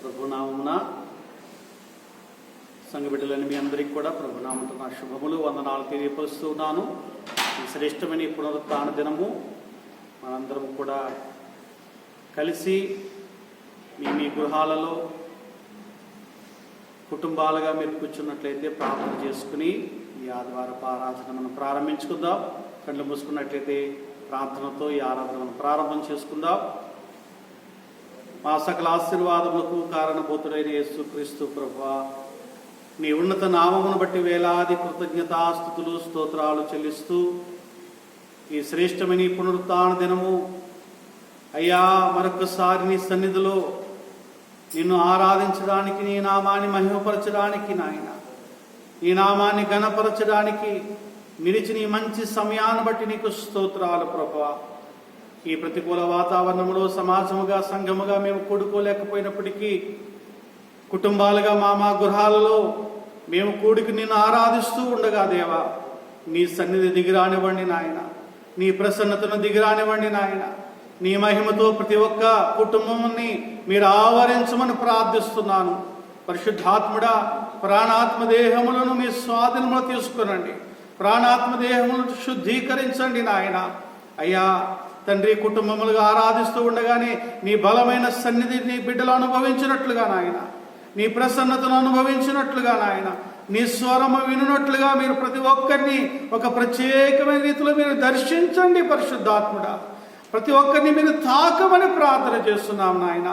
ప్రభునామమున సంఘ బిడ్డలని మీ అందరికీ కూడా ప్రభునామమున నా శుభములు వందనాలు తెలియపరుస్తూ ఉన్నాను. ఈ శ్రేష్టమైన ఈ పునరుత్థాన దినము మనందరం కూడా కలిసి మీ గృహాలలో కుటుంబాలుగా మీరు కూర్చున్నట్లయితే ప్రార్థన చేసుకుని ఈ ఆదివారపు ఆరాధన మనం ప్రారంభించుకుందాం. కళ్ళు మూసుకున్నట్లయితే ప్రార్థనతో ఈ ఆరాధన మనం ప్రారంభం చేసుకుందాం. మా సకల ఆశీర్వాదములకు కారణభూతుడైన యేసుక్రీస్తు ప్రభువా, నీ ఉన్నత నామమును బట్టి వేలాది కృతజ్ఞతాస్తుతులు స్తోత్రాలు చెల్లిస్తూ ఈ శ్రేష్టమైన ఈ పునరుత్థాన దినము అయ్యా మరొకసారి నీ సన్నిధిలో నిన్ను ఆరాధించడానికి, నీ నామాన్ని మహిమపరచడానికి, నాయన నీ నామాన్ని ఘనపరచడానికి నిలిచిన ఈ మంచి సమయాన్ని బట్టి నీకు స్తోత్రాలు ప్రభువా. ఈ ప్రతికూల వాతావరణంలో సమాజముగా సంఘముగా మేము కూడుకోలేకపోయినప్పటికీ కుటుంబాలుగా మా గృహాలలో మేము కూడికి నిన్ను ఆరాధిస్తూ ఉండగా దేవా, నీ సన్నిధి దిగిరానివ్వండి నాయన, నీ ప్రసన్నతను దిగిరానివ్వండి నాయన. నీ మహిమతో ప్రతి ఒక్క కుటుంబాన్ని మీరు ఆవరించమని ప్రార్థిస్తున్నాను. పరిశుద్ధాత్ముడా, ప్రాణాత్మ దేహములను మీ స్వాధీనంలో తీసుకునండి. ప్రాణాత్మ దేహములను శుద్ధీకరించండి నాయన. అయ్యా తండ్రి, కుటుంబములుగా ఆరాధిస్తూ ఉండగానే నీ బలమైన సన్నిధి నీ బిడ్డలు అనుభవించినట్లుగా నాయన, నీ ప్రసన్నతను అనుభవించినట్లుగా నాయన, నీ స్వరము వినున్నట్లుగా మీరు ప్రతి ఒక్కరిని ఒక ప్రత్యేకమైన రీతిలో మీరు దర్శించండి. పరిశుద్ధాత్ముడా, ప్రతి ఒక్కరిని మీరు తాకమని ప్రార్థన చేస్తున్నాం నాయన.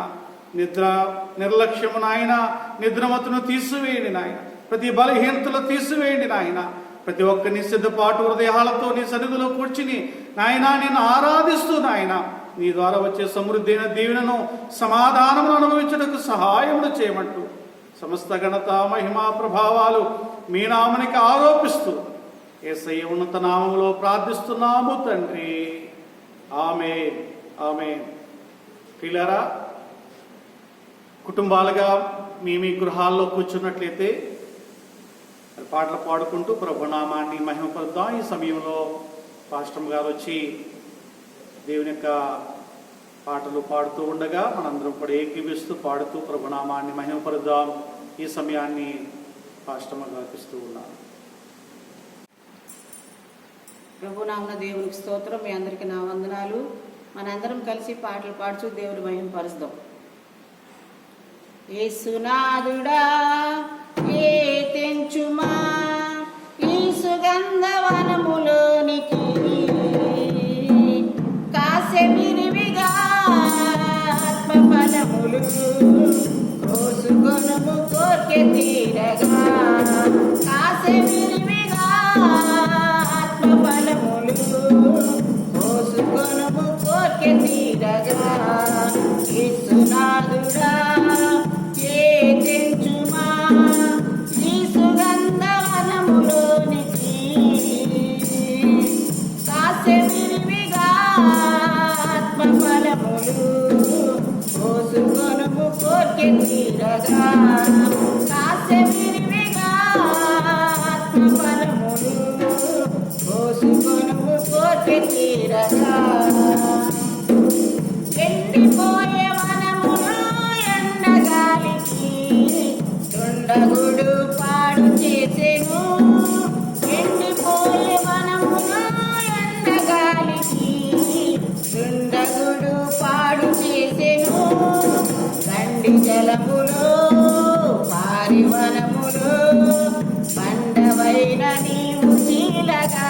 నిర్లక్ష్యము నాయన, నిద్రమతును తీసివేయండి నాయన. ప్రతి బలహీనతలు తీసివేయండి నాయన. ప్రతి ఒక్కరిని సిద్ధపాటు హృదయాలతో నీ సన్నిధిలో కూర్చుని నాయన నిన్ను ఆరాధిస్తూ నాయన నీ ద్వారా వచ్చే సమృద్ధి అయిన దీవెనను, సమాధానము అనుభవించడానికి సహాయములు చేయమంటూ సమస్త ఘనత మహిమా ప్రభావాలు మీ నామనికి ఆరోపిస్తూ యేసయ్య ఉన్నత నామములో ప్రార్థిస్తున్నాము తండ్రి. ఆమేన్, ఆమేన్. ప్రియులారా, కుటుంబాలుగా మీ గృహాల్లో కూర్చున్నట్లయితే పాటలు పాడుకుంటూ ప్రభునామాన్ని మహిమపరుద్దాం. ఈ సమయంలో పాస్టర్ గారు వచ్చి దేవుని యొక్క పాటలు పాడుతూ ఉండగా మనందరం కూడా ఏకీపిస్తూ పాడుతూ ప్రభునామాన్ని మహిమపరుద్దాం. ఈ సమయాన్ని పాస్టర్ గారు ఇస్తూ ఉన్నారు. ప్రభునామన దేవునికి స్తోత్రం. మీ అందరికీ నా వందనాలు. మనందరం కలిసి పాటలు పాడుతూ దేవుని మహిమపరుద్దాం. యేసునాథుడా ఏ తెంచుమా ఈ సుగంధవనములోనికి, కాసె విరివిగా ఆత్మఫలములు కోసుకొనుము కోర్కె తీరగా, కాసె విరివిగా ఆత్మఫలములు కోసుకొనుము కోర్కె తీరగా. యేసునాథుడా ఏ తెంచుమా ఈ సుగంధవనములోనికి, కాసె విరివిగా ఆత్మఫలములు కోసుకొనుము కోర్కె తీరగా, కాసె విరివిగా ఆత్మఫలములు కోసుకొనుము కోర్కె తీరగా. ఎండిపోయే వనములు ఎండగాలికి దుండగుడు పాడు చేసెను, ఎండిపోయే వనములు ఎండగాలికి దుండగుడు పాడు చేసెను, గండి జలములో పారివనములో పండవైన నీవు చీలగా,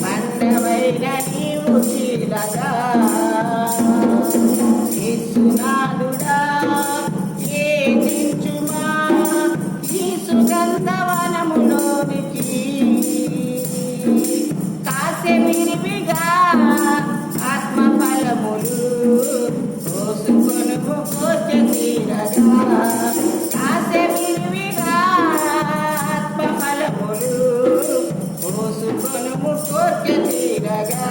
పండవైన నీవు చీలగా. యేసునాథుడా ఏ తెంచుమా ఈ సుగంధవనములోనికి, కాసె విరివిగా ఆత్మఫలములు కోసుకొనుము కోర్కె తీరగా, కాసె విరివిగా ఆత్మఫలములు కోసుకొనుము కోర్కె తీరగా.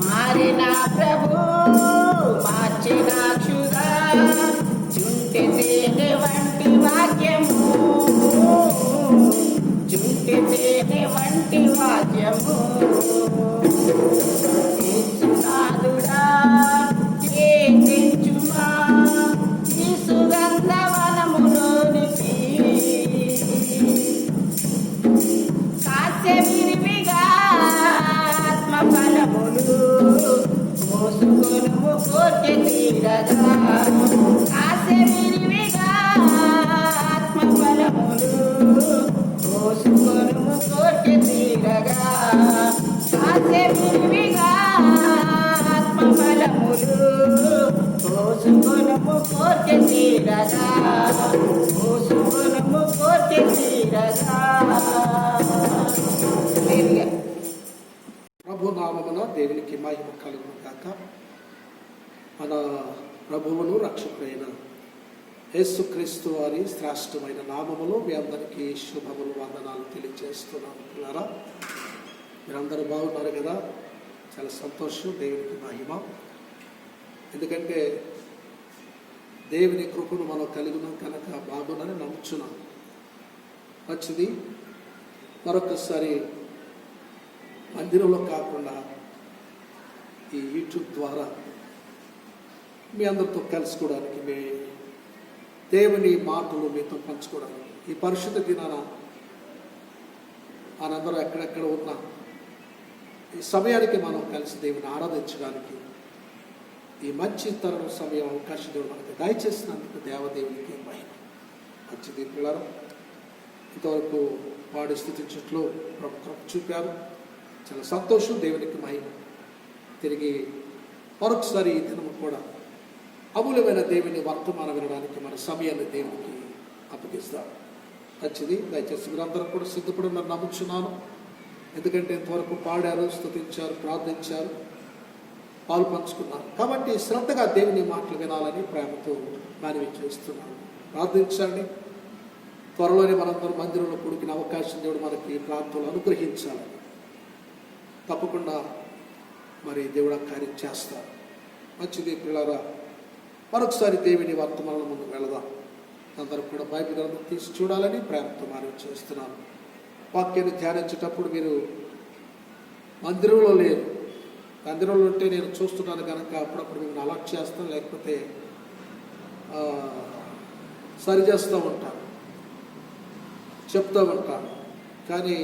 మారిన ప్రభు మార్చిన క్షురా చుంటి తేనె వంటి వాక్యము చుంటి తేనె వంటి వాక్యము యేసునాథుడా తెంచుమా ఈ సుగంధవనములోనికి కాస్య విరివిగా ఆత్మఫలములు మోసుకొనుము కోర్కె తీరగా కాస్య విరివిగా ఆత్మఫలములు మోసుకొనుము కోర్కె తీరగా కాస్య విరివిగా ఆత్మఫలములు మోసుకొనుము కోర్కె తీరగా మోసుకొనుము కోర్కె తీరగా. ప్రభు నామమున దేవునికి మహిమ కలుగును గాక. మన ప్రభువును రక్షకుడైన యేసుక్రీస్తు వారి శ్రేష్టమైన నామములో మీ అందరికీ శుభములు వందనాలు తెలియజేస్తున్నాను. పిల్లరా, మీరందరూ బాగున్నారు కదా? చాలా సంతోషం. దేవునికి మహిమ. ఎందుకంటే దేవుని కృపను మనం కలిగిన కనుక బాగునని నమ్ముచున్నాం. మంచిది. మరొకసారి మందిరంలో కాకుండా ఈ యూట్యూబ్ ద్వారా మీ అందరితో కలుసుకోవడానికి, మీ దేవుని మాటలు మీతో పంచుకోవడానికి, ఈ పరిశుద్ధ దినాన మనందరూ ఎక్కడెక్కడ ఉన్నా ఈ సమయానికి మనం కలిసి దేవుని ఆరాధించడానికి ఈ మంచి తరుణ సమయం అవకాశం దేవుడు మనకి దయచేసినందుకు దేవదేవునికి మహిమ. మంచిది పిల్లలు, ఇంతవరకు వాడి స్థితించట్లో కృప చూపారు. చాలా సంతోషం. దేవునికి మహిమ. తిరిగి మరొకసారి ఈ దినము కూడా అమూల్యమైన దేవుని వర్తమానం వినడానికి మన సమయాన్ని దేవునికి అప్పగిస్తాం. మంచిది. దయచేసి మీరందరూ కూడా సిద్ధపడి నన్ను నమ్ముచున్నాను. ఎందుకంటే ఇంతవరకు పాడారు, స్తుతించారు, ప్రార్థించారు, పాలు పంచుకున్నారు. కాబట్టి శ్రద్ధగా దేవుని మాటలు వినాలని ప్రేమతో మనవి చేస్తున్నాను. ప్రార్థించండి. త్వరలోనే మనందరూ మందిరంలో కూడిన అవకాశం దేవుడు మనకి ప్రాంతంలో అనుగ్రహించాలని తప్పకుండా మరి దేవుడు ఆ కార్యం చేస్తారు. మంచిది పిల్లరా, మరొకసారి దేవుని వర్తమానం ముందుకు వెళదాం. అందరూ కూడా బైబిల్ గ్రంథం తీసి చూడాలని ప్రేమతో మనవి చేస్తున్నాను. వాక్యాన్ని ధ్యానించేటప్పుడు మీరు మందిరంలో లేరు. మందిరంలో ఉంటే నేను చూస్తున్నాను కనుక అప్పుడప్పుడు మిమ్మల్ని అలర్ట్ చేస్తాను, లేకపోతే సరి చేస్తూ ఉంటాను, చెప్తూ ఉంటాను. కానీ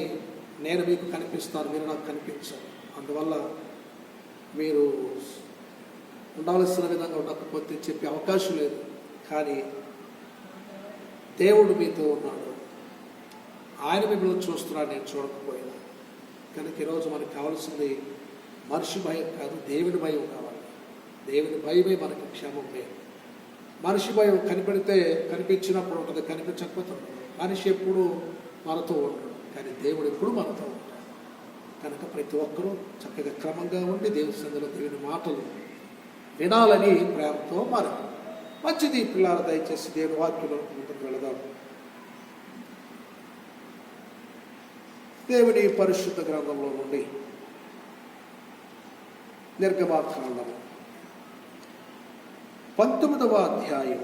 నేను మీకు కనిపిస్తాను, మీరు నాకు కనిపించారు. అందువల్ల మీరు ఉండవలసిన విధంగా ఉండకపోతే చెప్పే అవకాశం లేదు. కానీ దేవుడు మీతో ఉన్నాడు. ఆయన మిమ్మల్ని చూస్తున్నాడు, నేను చూడకపోయినా. కనుక ఈరోజు మనకు కావాల్సింది మనిషి భయం కాదు, దేవుని భయం కావాలి. దేవుని భయమే మనకి క్షేమమే. మనిషి భయం కనిపించినప్పుడు ఉంటుంది, కనిపించకపోతే ఉంటుంది. మనిషి ఎప్పుడు మనతో ఉంటాడు, కానీ దేవుడు ఎప్పుడు మనతో ఉంటాడు. కనుక ప్రతి ఒక్కరూ చక్కగా క్రమంగా ఉండి దేవుని సన్నిధిలో దేవుని మాటలు వినాలని ప్రేమతో మారారు. మంచిది పిల్లలు, దయచేసి దేవుని వాక్యంలో ముందుకు వెళదాం. దేవుని పరిశుద్ధ గ్రంథంలో నుండి నిర్గమాకాండము 19వ అధ్యాయం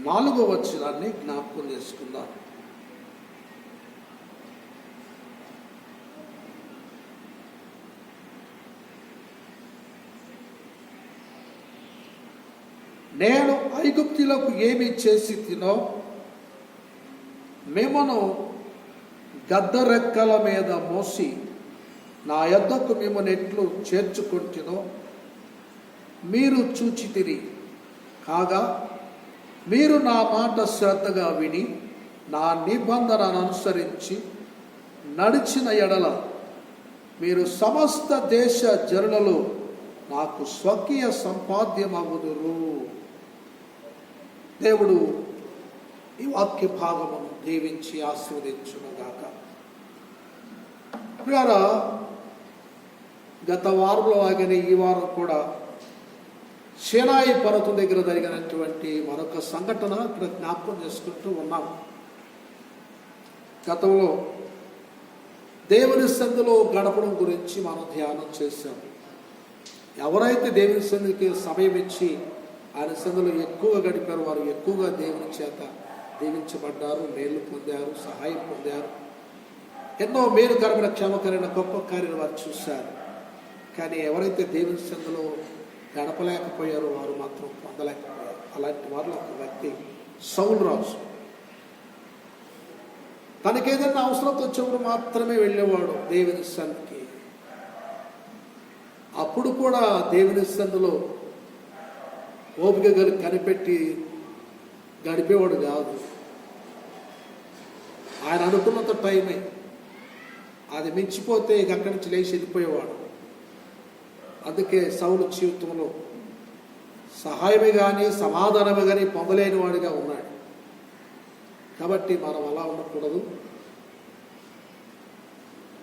4వ వచనాన్ని జ్ఞాపకం చేసుకుందాం. నేను ఐగుప్తులకు ఏమి చేసి తినో మిమ్మను గద్దరెక్కల మీద మోసి నా యొద్దకు మిమ్మల్ని ఎట్లు చేర్చుకుంటునో మీరు చూచితిరి. కాగా మీరు నా మాట శ్రద్ధగా విని నా నిబంధనను అనుసరించి నడిచిన ఎడల మీరు సమస్త దేశ జనులలో నాకు స్వకీయ సంపాద్యమగుదురు. దేవుడు ఈ వాక్య భాగమును దీవించి ఆశీర్వదించునుగాక. ప్రియులారా, గత వారంలో ఆగని ఈ వారం కూడా సీనాయి పర్వతం దగ్గర జరిగినటువంటి మరొక సంఘటన ఇక్కడ జ్ఞాపకం చేసుకుంటూ ఉన్నాం. గతంలో దేవుని సన్నిధిలో గడపడం గురించి మనం ధ్యానం చేశాం. ఎవరైతే దేవుని సన్నిధికి సమయం ఇచ్చి ఆయన సన్నిధిలో ఎక్కువగా గడిపారు వారు ఎక్కువగా దేవుని చేత దీవించబడ్డారు, మేలు పొందారు, సహాయం పొందారు. ఎన్నో మేలుకరమైన క్షేమకరమైన గొప్ప కార్యాలు వారు చూశారు. కానీ ఎవరైతే దేవుని సన్నిధిలో గడపలేకపోయారో వారు మాత్రం పొందలేకపోయారు. అలాంటి వారిలో ఒక వ్యక్తి సౌలు రాజు. తనకేదైనా అవసరంతో వచ్చినప్పుడు మాత్రమే వెళ్ళేవాడు దేవుని సన్నిధికి. అప్పుడు కూడా దేవుని సన్నిధిలో ఓపిక కనిపెట్టి గడిపేవాడు కాదు. ఆయన అనుకున్నంత టైమే, అది మించిపోతే ఇక అక్కడి నుంచి లేచి వెళ్ళిపోయేవాడు. అందుకే సౌలు జీవితంలో సహాయమే కానీ సమాధానమే కానీ పొందలేని వాడిగా ఉన్నాడు. కాబట్టి మనం అలా ఉండకూడదు.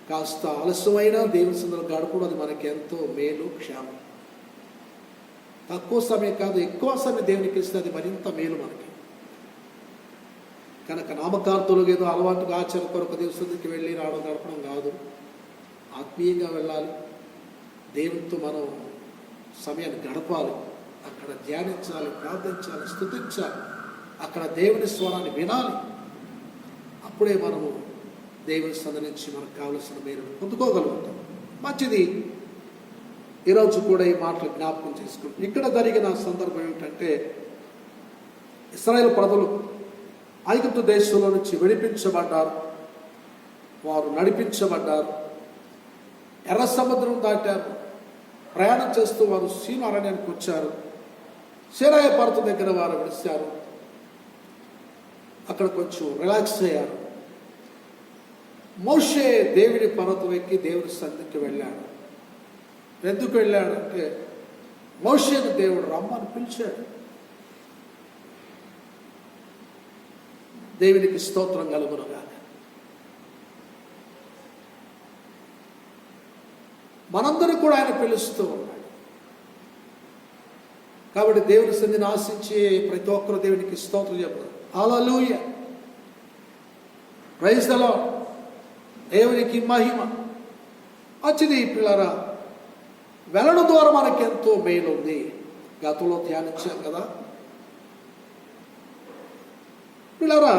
కాస్త ఆలస్యమైనా దేవుని సన్నిధిలో గడపడం అది మనకి ఎంతో మేలు, క్షేమం. తక్కువ సమయం కాదు, ఎక్కువ సమయం దేవునికి ఇస్తే అది మరింత మేలు మనకి. కనుక నామకార్తులు ఏదో అలవాటుగా ఆచార కొరకు దేవుని సన్నిధికి వెళ్ళి రావడం గడపడం కాదు. ఆత్మీయంగా వెళ్ళాలి, దేవునితో మనం సమయాన్ని గడపాలి. అక్కడ ధ్యానించాలి, ప్రార్థించాలి, స్తుతించాలి. అక్కడ దేవుని స్వరాన్ని వినాలి. అప్పుడే మనము దేవుని సన్నిధి నుంచి మనకు కావలసిన మేలును పొందుకోగలుగుతాం. మంచిది. ఈరోజు కూడా ఈ మాటలు జ్ఞాపకం చేసుకుంటాం. ఇక్కడ జరిగిన సందర్భం ఏమిటంటే, ఇశ్రాయేలు ప్రజలు ఐగుప్తు దేశంలో నుంచి విడిపించబడ్డారు, వారు నడిపించబడ్డారు, ఎర్ర సముద్రం దాటారు. ప్రయాణం చేస్తూ వారు సీను అరణ్యానికి వచ్చారు. సినాయి పర్వతం దగ్గర వారు విడిచారు. అక్కడ కొంచెం రిలాక్స్ అయ్యారు. మోషే దేవుని పర్వతం ఎక్కి దేవుని సన్నిధికి వెళ్ళాడు. ఎందుకు వెళ్ళాడంటే, మోషేను దేవుడు రమ్మని పిలిచాడు. దేవునికి స్తోత్రం కలుగునుగాక. మనందరూ కూడా ఆయన పిలుస్తూ ఉన్నాడు. కాబట్టి దేవుని సన్నిధిని ఆశించి ప్రతి ఒక్కరు దేవునికి స్తోత్రం చెప్పారు. హల్లెలూయా, ప్రైజ్ ది లార్డ్. దేవునికి మహిమ. వచ్చింది పిల్లరా, వెళ్ళడం ద్వారా మనకి ఎంతో మేలు ఉంది. గతంలో ధ్యానించాం కదా పిల్లరా.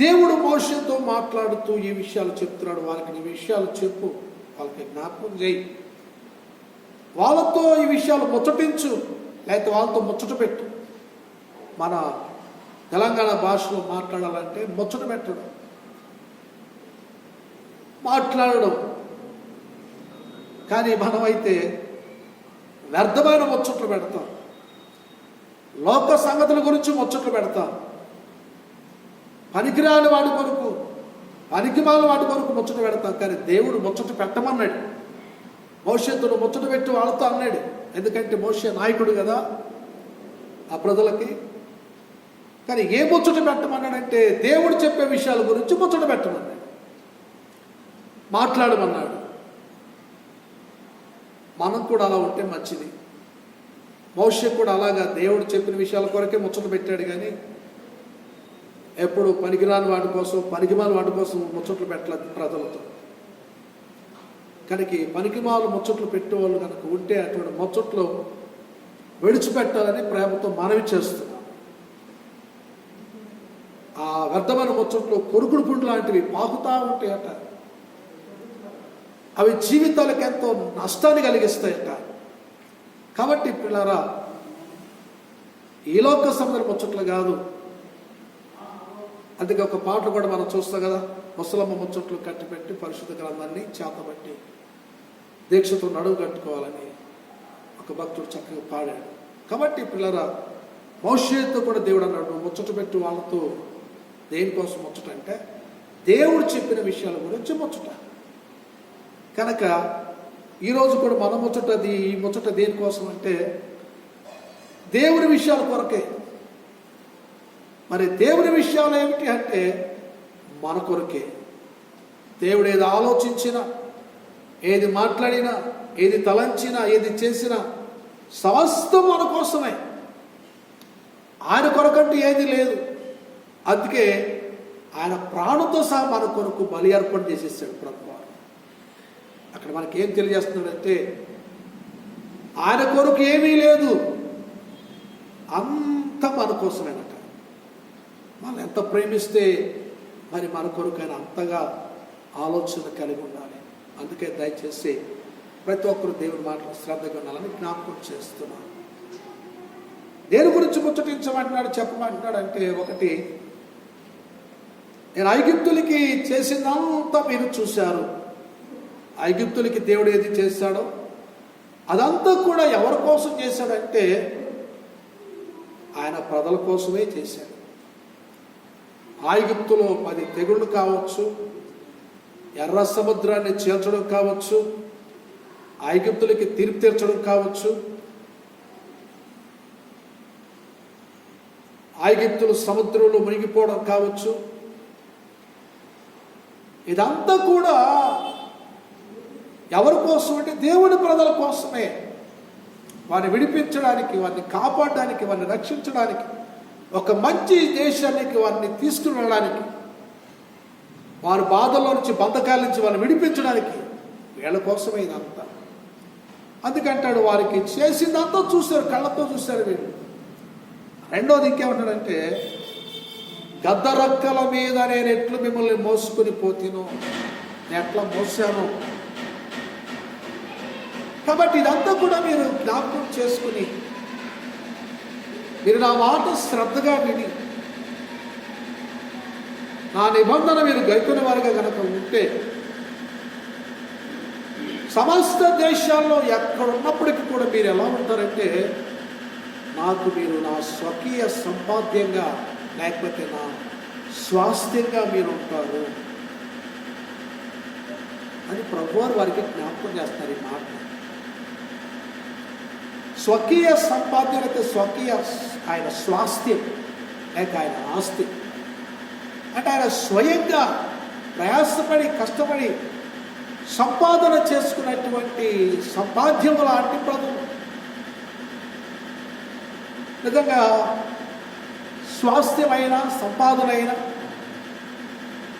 దేవుడు మోషేతో మాట్లాడుతూ ఈ విషయాలు చెప్తున్నాడు. వాళ్ళకి ఈ విషయాలు చెప్పు, వాళ్ళకి జ్ఞాపకం చేయి, వాళ్ళతో ఈ విషయాలు ముచ్చటించు, లేకపోతే వాళ్ళతో ముచ్చట పెట్టు. మన తెలంగాణ భాషలో మాట్లాడాలంటే ముచ్చట పెట్టడం, మాట్లాడడం. కానీ మనమైతే వ్యర్థమైన ముచ్చట్లు పెడతాం. లోక సంగతుల గురించి ముచ్చట్లు పెడతాం. పనికిరాని వాటి కొరకు, పనికిమాల వాటి కొరకు ముచ్చట పెడతాం. కానీ దేవుడు ముచ్చట పెట్టమన్నాడు. మోషేతో ముచ్చట పెట్టి వాళ్ళతో అన్నాడు. ఎందుకంటే మోషే నాయకుడు కదా ఆ ప్రజలకి. కానీ ఏ ముచ్చట పెట్టమన్నాడంటే, దేవుడు చెప్పే విషయాల గురించి ముచ్చట పెట్టమన్నాడు, మాట్లాడమన్నాడు. మనం కూడా అలా ఉంటే మంచిది. మోషే కూడా అలాగా దేవుడు చెప్పిన విషయాల కొరకే ముచ్చట పెట్టాడు. కానీ ఎప్పుడు పనికిరాని వాటి కోసం, పనికిమాల వాటి కోసం ముచ్చట్లు పెట్టలేదు ప్రజలతో. కనుక పనికిమాల ముచ్చట్లు పెట్టేవాళ్ళు కనుక ఉంటే అటువంటి ముచ్చట్లు విడిచిపెట్టాలని ప్రేమతో మనవి చేస్తున్నాం. ఆ వ్యర్థమైన ముచ్చట్లు కొరుకుడు పుండు లాంటివి పాకుతా ఉంటాయట. అవి జీవితాలకు ఎంతో నష్టాన్ని కలిగిస్తాయట. కాబట్టి పిల్లరా, ఈ లోక సంబంధం ముచ్చట్లు కాదు. అందుకే ఒక పాటలు కూడా మనం చూస్తాం కదా, ముసలమ్మ ముచ్చట్లు కట్టిపెట్టి పరిశుద్ధ గ్రంథాన్ని చేతబట్టి దీక్షతో నడువు కట్టుకోవాలని ఒక భక్తుడు చక్కగా పాడాడు. కాబట్టి పిల్లరా, మోషేతో కూడా దేవుడు అన్నాడు, ముచ్చట పెట్టి వాళ్ళతో. దేనికోసం ముచ్చట అంటే, దేవుడు చెప్పిన విషయాల గురించి ముచ్చట. కనుక ఈరోజు కూడా మన ముచ్చటది, ఈ ముచ్చట దేనికోసం అంటే దేవుని విషయాల కొరకే. మరి దేవుని విషయాలు ఏమిటి అంటే మన కొరకే. దేవుడు ఏది ఆలోచించినా, ఏది మాట్లాడినా, ఏది తలంచినా, ఏది చేసినా సమస్తం మన కోసమే. ఆయన కొరకంటూ ఏది లేదు. అందుకే ఆయన ప్రాణంతో సహా మన కొరకు బలి అర్పణ చేసేసాడు ప్రభువారు. అక్కడ మనకి ఏం తెలియజేస్తున్నాడంటే, ఆయన కొరకు ఏమీ లేదు, అంత మన కోసమేనట. మనం ఎంత ప్రేమిస్తే మరి మన కొరకు ఆయన అంతగా ఆలోచన కలిగి ఉండాలి. అందుకే దయచేసి ప్రతి ఒక్కరు దేవుని మాటలు శ్రద్ధగా ఉండాలని జ్ఞాపకం చేస్తున్నాను. దేని గురించి ముచ్చటించమంటున్నాడు, చెప్పమంటున్నాడు అంటే, ఒకటి, నేను ఐగుప్తులకి చేసిందంతా మీరు చూశారు. ఐగుప్తులకి దేవుడు ఏది చేశాడో అదంతా కూడా ఎవరి కోసం చేశాడంటే ఆయన ప్రజల కోసమే చేశాడు. ఐగుప్తులో 10 తెగుళ్ళు కావచ్చు, ఎర్ర సముద్రాన్ని చీల్చడం కావచ్చు, ఐగుప్తులకి తీర్పు తీర్చడం కావచ్చు, ఐగుప్తులు సముద్రంలో మునిగిపోవడం కావచ్చు, ఇదంతా కూడా ఎవరి కోసం అంటే దేవుని ప్రజల కోసమే. వారిని విడిపించడానికి, వారిని కాపాడడానికి, వారిని రక్షించడానికి, ఒక మంచి దేశానికి వారిని తీసుకుని వెళ్ళడానికి, వారి బాధల్లో నుంచి, బంధకాల నుంచి వారిని విడిపించడానికి, వీళ్ళ కోసమే ఇదంతా. అందుకంటాడు, వారికి చేసిందంతా చూశారు, కళ్ళతో చూశారు వీళ్ళు. రెండోది ఇంకేమంటాడంటే, గద్దరక్కల మీద నేను ఎట్లు మిమ్మల్ని మోసుకుని పోతేనో, నేను ఎట్లా మోసాను. కాబట్టి ఇదంతా కూడా మీరు జ్ఞాపకం చేసుకుని, మీరు నా మాట శ్రద్ధగా విని, నా నిబంధన మీరు గైకొనే వారిగా కనుక ఉంటే, సమస్త దేశాల్లో ఎక్కడున్నప్పటికీ కూడా మీరు ఎలా ఉంటారంటే, నాకు మీరు నా స్వకీయ సంపాద్యంగా, లేకపోతే నా స్వాస్థ్యంగా మీరు ఉంటారు అని ప్రభువారు వారికి జ్ఞాపకం చేస్తారు. ఈ మాట స్వకీయ సంపాద్యం అయితే స్వకీయ ఆయన స్వాస్థ్యం, లేక ఆయన ఆస్తి అంటే ఆయన స్వయంగా ప్రయాసపడి కష్టపడి సంపాదన చేసుకున్నటువంటి సంపాద్యము లాంటి ప్రభువు. నిజంగా స్వాస్థ్యమైన సంపాదనైన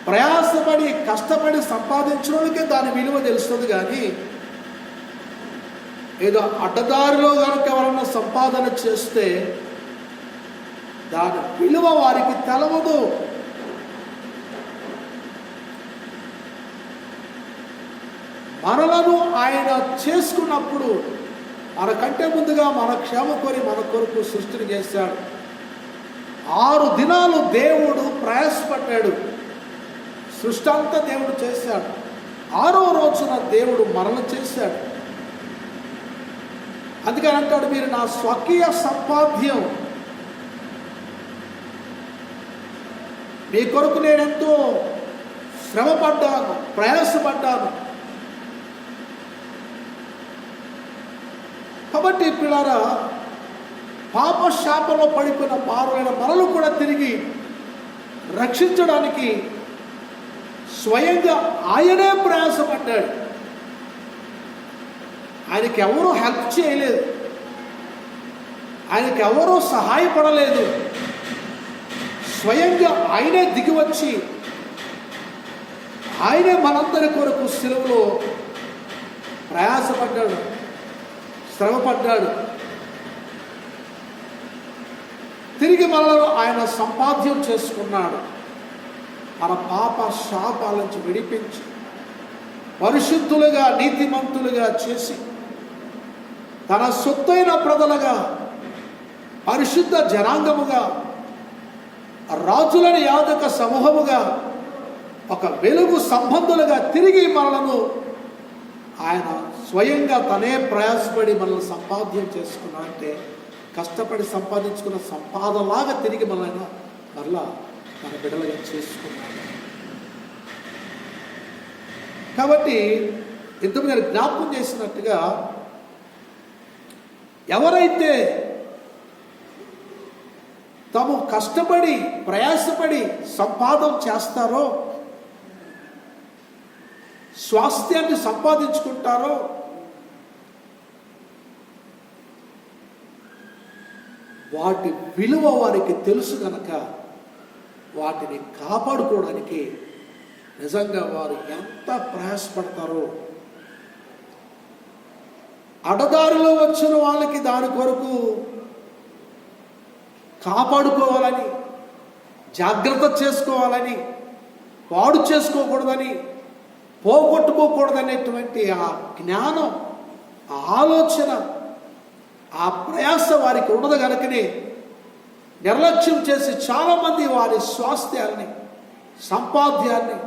ప్రయాసపడి కష్టపడి సంపాదించడానికే దాని విలువ తెలుస్తుంది. కానీ ఏదో అడ్డదారిలో కనుక ఎవరన్నా సంపాదన చేస్తే దాని విలువ వారికి తెలవదు. మనలను ఆయన చేసుకున్నప్పుడు మనకంటే ముందుగా మన క్షేమ కోరి మన కొరకు సృష్టిని చేశాడు. 6 దినాలు దేవుడు ప్రయాసపడ్డాడు, సృష్టి అంతా దేవుడు చేశాడు. 6వ రోజున దేవుడు మరణ చేశాడు. అందుకని అంటాడు, మీరు నా స్వకీయ సంపాద్యం, మీ కొరకు నేనెంతో శ్రమపడ్డాను, ప్రయాసపడ్డాను. కాబట్టి పిల్లరా, పాప శాపంలో పడిపోయిన పారులైన మనలు కూడా తిరిగి రక్షించడానికి స్వయంగా ఆయనే ప్రయాసపడ్డాడు. ఆయనకి ఎవరూ హెల్ప్ చేయలేదు, ఆయనకి ఎవరూ సహాయపడలేదు. స్వయంగా ఆయనే దిగివచ్చి ఆయనే మనందరి కొరకు సిలువలో ప్రయాసపడ్డాడు, శ్రమపడ్డాడు. తిరిగి మనలో ఆయన సంపాద్యం చేసుకున్నాడు. మన పాప శాపాల నుంచి విడిపించి పరిశుద్ధులుగా, నీతిమంతులుగా చేసి తన సొత్తైన ప్రజలుగా, పరిశుద్ధ జనాంగముగా, రాజులని యాజక సమూహముగా, ఒక వెలుగు సంబంధులుగా తిరిగి మనలను ఆయన స్వయంగా తనే ప్రయాసపడి మనల్ని సంపాద్యం చేసుకున్నాడంటే, కష్టపడి సంపాదించుకున్న సంపాదనలాగా తిరిగి మనల్ని మరలా మన బిడ్డలుగా చేసుకున్నాడు. కాబట్టి ఇంతకు నేను జ్ఞాపకం చేసినట్టుగా, ఎవరైతే తాము కష్టపడి ప్రయాసపడి సంపాదన చేస్తారో, స్వాస్థ్యాన్ని సంపాదించుకుంటారో, వాటి విలువ వారికి తెలుసు కనుక వాటిని కాపాడుకోవడానికి నిజంగా వారు ఎంత ప్రయాసపడతారో అడదారిలో వచ్చిన వాళ్ళకి దాని కొరకు కాపాడుకోవాలని, జాగ్రత్త చేసుకోవాలని, పాడు చేసుకోకూడదని, పోగొట్టుకోకూడదనేటువంటి ఆ జ్ఞానం, ఆ ఆలోచన, ఆ ప్రయాస వారికి ఉండదు కనుకనే నిర్లక్ష్యం చేసి చాలామంది వారి స్వాస్థ్యాన్ని, సంపాద్యాన్ని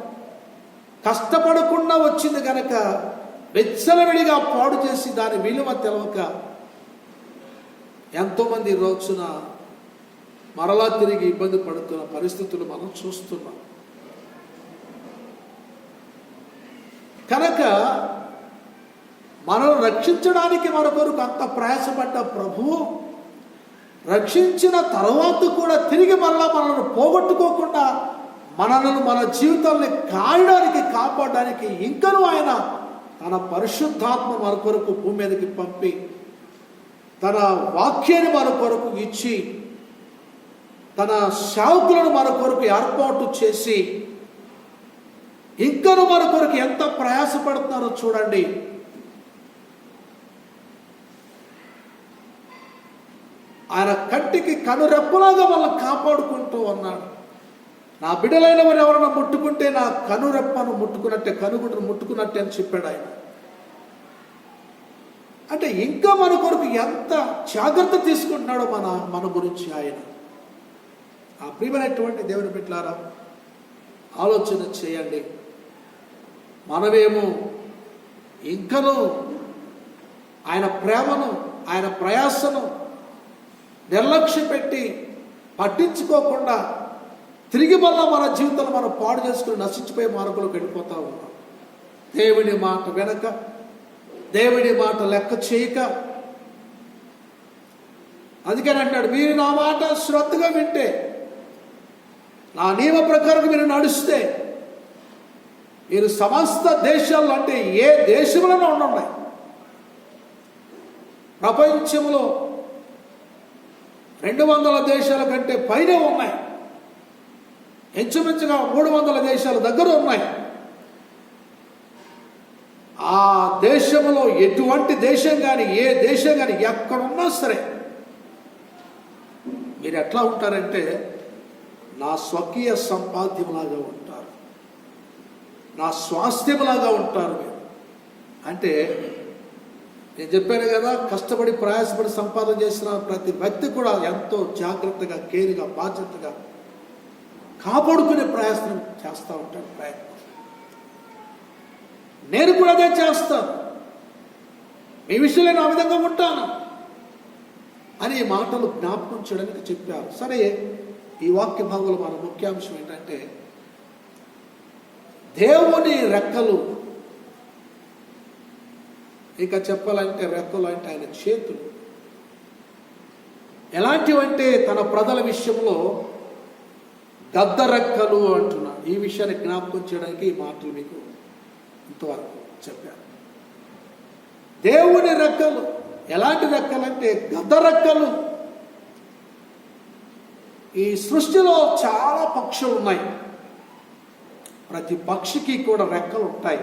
కష్టపడకుండా వచ్చింది కనుక వెచ్చలవిడిగా పాడు చేసి దాని విలువ తెలవక ఎంతోమంది రోజున మరలా తిరిగి ఇబ్బంది పడుతున్న పరిస్థితులు మనం చూస్తున్నాం. కనుక మనల్ని రక్షించడానికి మన కొరకు అంత ప్రయాసపడ్డ ప్రభువు రక్షించిన తర్వాత కూడా తిరిగి మరలా మనల్ని పోగొట్టుకోకుండా మనల్ని, మన జీవితాన్ని కాయడానికి, కాపాడడానికి ఇంకనూ ఆయన తన పరిశుద్ధాత్మ మన కొరకు భూమి మీదకి పంపి తన వాక్యాన్ని మన కొరకు ఇచ్చి తన సేవకులను మన కొరకు ఏర్పాటు చేసి ఇంకనూ మన కొరకు ఎంత ప్రయాసపడుతున్నారో చూడండి. ఆయన కంటికి కనురెప్పలాగా మనల్ని కాపాడుకుంటూ ఉన్నాడు. నా బిడ్డలైన వారు ఎవరైనా ముట్టుకుంటే నా కనురెప్పను ముట్టుకున్నట్టే, కనుగుడ్డును ముట్టుకున్నట్టే అని చెప్పాడు ఆయన. అంటే ఇంకా మన కొరకు ఎంత జాగ్రత్త తీసుకుంటున్నాడో మన గురించి ఆయన. ఆ ప్రియమైనటువంటి దేవుని బిడ్డలారా, ఆలోచన చేయండి. మనమేమో ఇంకనూ ఆయన ప్రేమను, ఆయన ప్రయాసను నిర్లక్ష్య పెట్టి పట్టించుకోకుండా తిరిగి మళ్ళా మన జీవితంలో మనం పాడు చేసుకుని నశించిపోయే మార్గంలోకి వెళ్ళిపోతూ ఉన్నాం. దేవుని మాట వెనక, దేవుని మాట లెక్క చేయక. అందుకని అంటాడు, మీరు నా మాట శ్రద్ధగా వింటే, నా నియమ ప్రకారం మీరు నడిస్తే, మీరు సమస్త దేశాల్లో, అంటే ఏ దేశంలోనూ ఉండండి, ప్రపంచంలో 200 దేశాల కంటే పైనే ఉన్నాయి, ఇంచుమించుగా 300 దేశాల దగ్గర ఉన్నాయి. ఆ దేశంలో ఎటువంటి దేశం కానీ, ఏ దేశం కానీ ఎక్కడున్నా సరే మీరు ఎట్లా ఉంటారంటే నా స్వకీయ సంపాద్యంలాగా ఉంటారు, నా స్వాస్థ్యంలాగా ఉంటారు మీరు. అంటే నేను చెప్పాను కదా, కష్టపడి ప్రయాసపడి సంపాదన చేసిన ప్రతి వ్యక్తి కూడా ఎంతో జాగ్రత్తగా, కేర్గా, బాధ్యతగా కాపాడుకునే ప్రయాసం చేస్తూ ఉంటాడు. ప్రయత్నం నేను కూడా అదే చేస్తాను, మీ విషయంలో నేను ఆ విధంగా ఉంటాను అని ఈ మాటలు జ్ఞాపకం చేయడానికి చెప్పారు. సరే, ఈ వాక్య భాగంలో మన ముఖ్యాంశం ఏంటంటే దేవుని రెక్కలు. ఇంకా చెప్పాలంటే రెక్కలు అంటే ఆయన చేతులు ఎలాంటివంటే తన ప్రజల విషయంలో గద్ద రెక్కలు అంటున్నాడు. ఈ విషయాన్ని జ్ఞాపకం చేయడానికి ఈ మాటలు మీకు ఇంతవరకు చెప్పాను. దేవుని రెక్కలు ఎలాంటి రెక్కలంటే గద్ద రెక్కలు. ఈ సృష్టిలో చాలా పక్షులు ఉన్నాయి, ప్రతి పక్షికి కూడా రెక్కలు ఉంటాయి.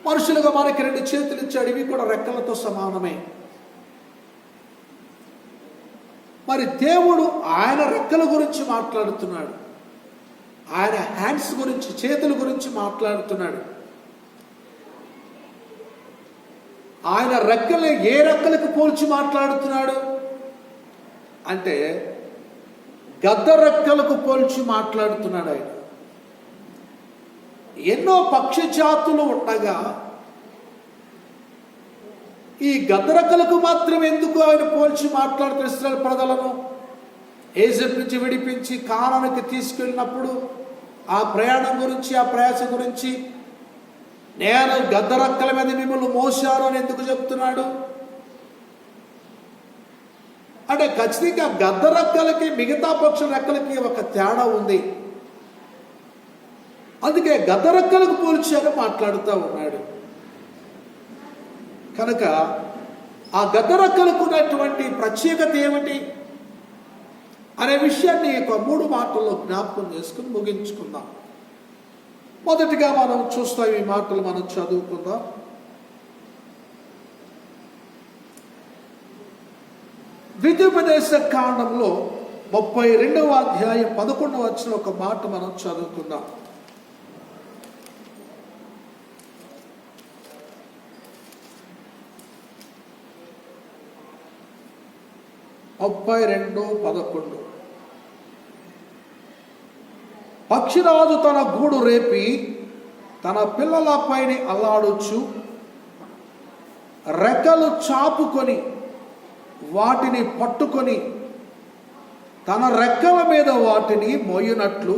మనుషులుగా మనకి 2 చేతులు ఇచ్చాడు, ఇవి కూడా రెక్కలతో సమానమే. మరి దేవుడు ఆయన రెక్కల గురించి మాట్లాడుతున్నాడు, ఆయన హ్యాండ్స్ గురించి, చేతుల గురించి మాట్లాడుతున్నాడు. ఆయన రెక్కలు ఏ రెక్కలకు పోల్చి మాట్లాడుతున్నాడు అంటే గద్ద రెక్కలకు పోల్చి మాట్లాడుతున్నాడు. ఆయన ఎన్నో పక్షి జాతులు ఉండగా ఈ గద్ద రెక్కలకు మాత్రం ఎందుకు ఆయన పోల్చి మాట్లాడుతున్న ఇశ్రాయేలు ప్రజలను ఈజిప్ట్ నుంచి విడిపించి కానానుకి తీసుకెళ్ళినప్పుడు ఆ ప్రయాణం గురించి, ఆ ప్రయాస గురించి, నేను గద్ద రెక్కల మీద మిమ్మల్ని మోసాను అని ఎందుకు చెప్తున్నాడు అంటే ఖచ్చితంగా గద్ద రెక్కలకి మిగతా పక్షుల రెక్కలకి ఒక తేడా ఉంది. అందుకే గద్ద రెక్కలకు పోల్చి అని మాట్లాడుతూ ఉన్నాడు. కనుక ఆ గద్ద రెక్కలకు ఉన్నటువంటి ప్రత్యేకత ఏమిటి అనే విషయాన్ని ఒక 3 మాటల్లో జ్ఞాపకం చేసుకుని ముగించుకుందాం. మొదటిగా మనం చూస్తాం, ఈ మాటలు మనం చదువుకుందాం. ద్వితీయోపదేశ కాండంలో 32వ అధ్యాయం 11వ వచనం ఒక మాట మనం చదువుకుందాం. పక్షిరాజు తన గూడు రేపి తన పిల్లలపైన అల్లాడుచు రెక్కలు చాపుకొని వాటిని పట్టుకొని తన రెక్కల మీద వాటిని మోయునట్లు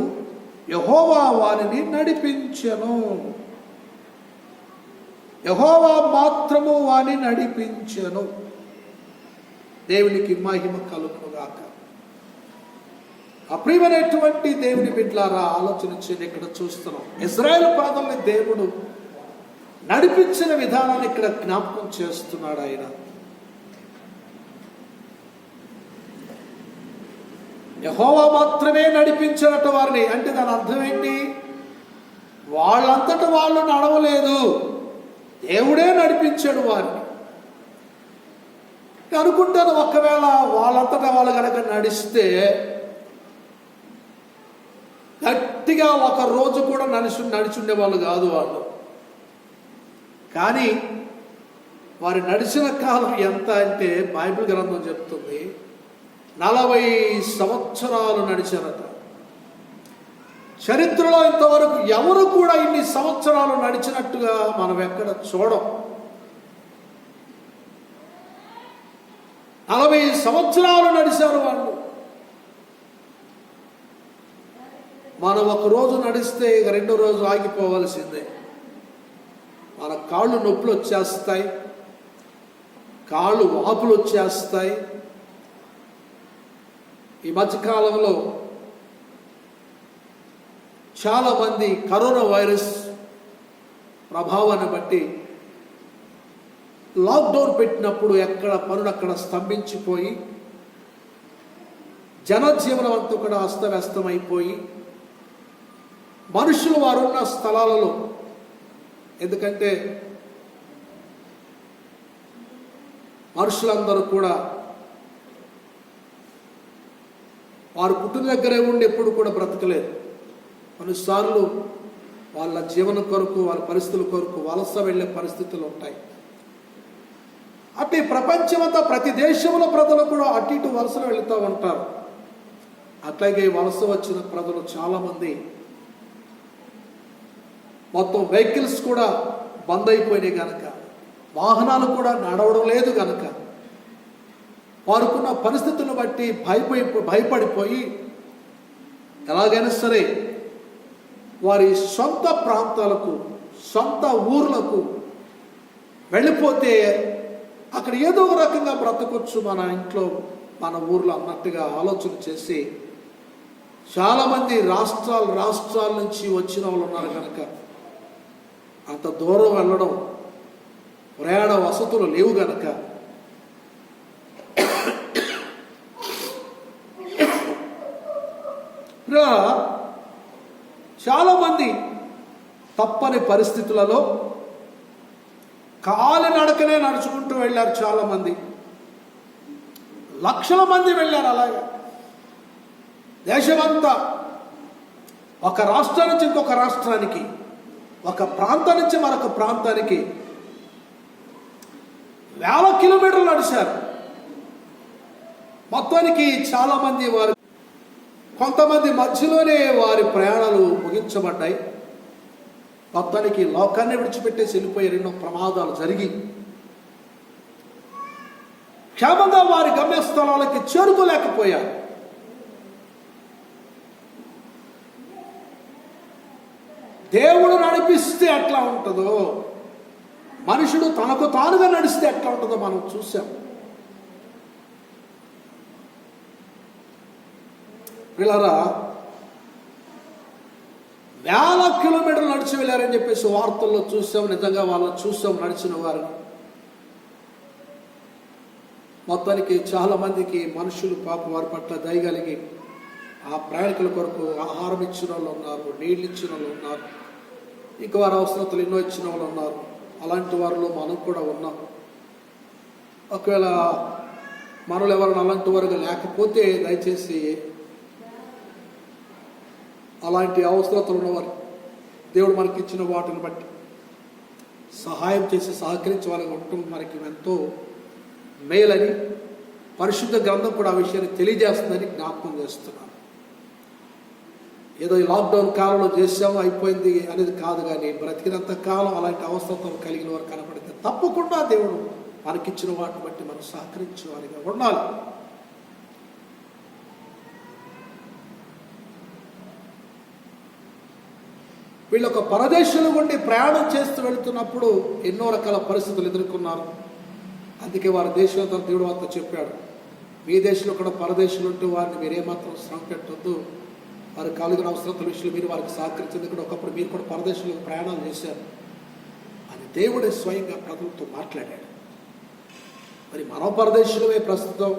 యెహోవా వారిని నడిపించెను. యెహోవా మాత్రము వారిని నడిపించెను. దేవునికి మహిమ కలుగునుగాక. అప్రియమైనటువంటి దేవుని బిడ్డలారా, ఆలోచన చేయండి. ఇక్కడ చూస్తున్నాం ఇశ్రాయేలు ప్రజల్ని దేవుడు నడిపించిన విధానాన్ని ఇక్కడ జ్ఞాపకం చేస్తున్నాడు. ఆయన యెహోవా మాత్రమే నడిపించినట్టు వారిని. అంటే దాని అర్థం ఏంటి? వాళ్ళంతట వాళ్ళు నడవలేదు, దేవుడే నడిపించాడు వారిని. అనుకుంటాను, ఒకవేళ వాళ్ళంతటా వాళ్ళు కనుక నడిస్తే గట్టిగా ఒక రోజు కూడా నడిచుండే వాళ్ళు కాదు వాళ్ళు. కానీ వారు నడిచిన కాలం ఎంత అంటే బైబిల్ గ్రంథం చెప్తుంది 40 సంవత్సరాలు నడిచారట. చరిత్రలో ఇంతవరకు ఎవరు కూడా ఇన్ని సంవత్సరాలు నడిచినట్టుగా మనం ఎక్కడ చూడం. 40 సంవత్సరాలు నడిచారు వాళ్ళు. మనం ఒక రోజు నడిస్తే ఇక రెండో రోజు ఆగిపోవలసిందే. మన కాళ్ళు నొప్పులు వచ్చేస్తాయి, కాళ్ళు వాపులు వచ్చేస్తాయి. ఈ మధ్యకాలంలో చాలామంది కరోనా వైరస్ ప్రభావాన్ని బట్టి లాక్డౌన్ పెట్టినప్పుడు ఎక్కడ పనులు అక్కడ స్తంభించిపోయి జనజీవనం అంతా కూడా అస్తవ్యస్తమైపోయి మనుషులు వారున్న స్థలాలలో, ఎందుకంటే మనుషులందరూ కూడా వారు పుట్టిన దగ్గరే ఉండి ఎప్పుడు కూడా బ్రతకలేదు. కొన్నిసార్లు వాళ్ళ జీవనం కొరకు, వాళ్ళ పరిస్థితుల కొరకు వలస వెళ్ళే పరిస్థితులు ఉంటాయి. అటు ప్రపంచమంతా ప్రతి దేశంలో ప్రజలు కూడా అటు ఇటు వలసలు వెళుతూ ఉంటారు. అట్లాగే వలస వచ్చిన ప్రజలు చాలామంది మొత్తం వెహికల్స్ కూడా బంద్ అయిపోయినాయి కనుక, వాహనాలు కూడా నడవడం లేదు కనుక వారుకున్న పరిస్థితులను బట్టి భయపడిపోయి ఎలాగైనా సరే వారి సొంత ప్రాంతాలకు, సొంత ఊర్లకు వెళ్ళిపోతే అక్కడ ఏదో ఒక రకంగా బ్రతకొచ్చు మన ఇంట్లో, మన ఊర్లో అన్నట్టుగా ఆలోచన చేసి చాలామంది రాష్ట్రాల నుంచి వచ్చిన వాళ్ళు ఉన్నారు కనుక అంత దూరం వెళ్ళడం, ప్రయాణ వసతులు లేవు కనుక చాలామంది తప్పని పరిస్థితులలో కాలినడకనే నడుచుకుంటూ వెళ్ళారు. చాలామంది, లక్షల మంది వెళ్ళారు. అలాగే దేశమంతా ఒక రాష్ట్రం నుంచి ఇంకొక రాష్ట్రానికి, ఒక ప్రాంతం నుంచి మరొక ప్రాంతానికి వేల కిలోమీటర్లు నడిచారు. మొత్తానికి చాలామంది వారు, కొంతమంది మధ్యలోనే వారి ప్రయాణాలు ముగించబడ్డాయి. మొత్తానికి లోకాన్ని విడిచిపెట్టేసి వెళ్ళిపోయారు. ఎన్నో ప్రమాదాలు జరిగి క్షేమంగా వారి గమ్యస్థలాలకి చేరుకోలేకపోయారు. దేవుడు నడిపిస్తే ఎట్లా ఉంటుందో, మనుషుడు తనకు తానుగా నడిస్తే ఎట్లా ఉంటుందో మనం చూసాం. పిల్లరా, వేల కిలోమీటర్లు నడిచి వెళ్ళారని చెప్పేసి వార్తల్లో చూసాం. నిజంగా వాళ్ళని చూసాం, నడిచిన వారిని. మొత్తానికి చాలా మందికి మనుషులు పాపం వారి పట్ల దయగలిగి ఆ ప్రయాణికుల కొరకు ఆహారం ఇచ్చిన వాళ్ళు ఉన్నారు, నీళ్ళు ఇచ్చిన వాళ్ళు ఉన్నారు, ఇంకా వారి అవసరతలు ఎన్నో ఇచ్చిన వాళ్ళు ఉన్నారు. అలాంటి వారిలో మనం కూడా ఉన్నాం. ఒకవేళ మనలో ఎవరైనా అలాంటి వారు లేకపోతే దయచేసి అలాంటి అవసరతలు ఉన్నవారు దేవుడు మనకి ఇచ్చిన వాటిని బట్టి సహాయం చేసి సహకరించే వాళ్ళకి ఉండటం మనకి ఎంతో మేలని పరిశుద్ధ గ్రంథం కూడా ఆ విషయాన్ని తెలియజేస్తుందని జ్ఞాపకం చేస్తున్నాను. ఏదో ఈ లాక్డౌన్ కాలంలో చేసాము అయిపోయింది అనేది కాదు, కానీ బ్రతికినంత కాలం అలాంటి అవసరతలు కలిగిన వారు కనపడితే తప్పకుండా దేవుడు మనకిచ్చిన వాటిని బట్టి మనం సహకరించే వారిగా ఉండాలి. వీళ్ళు ఒక పరదేశంలో ఉండి ప్రయాణం చేస్తూ వెళుతున్నప్పుడు ఎన్నో రకాల పరిస్థితులు ఎదుర్కొన్నారు. అందుకే వారి దేశంతో దేవుడు అంతా చెప్పాడు, మీ దేశంలో కూడా పరదేశంలో ఉంటే వారిని మీరు ఏమాత్రం శ్రమ పెట్టొద్దు, వారి కలిగిన అవసరతల విషయంలో మీరు వారికి సహకరించింది కూడా ఒకప్పుడు మీరు కూడా పరదేశంలో ప్రయాణాలు చేశారు అని దేవుడే స్వయంగా ప్రజలతో మాట్లాడాడు. మరి మనం పరదేశంలోనే ప్రస్తుతం,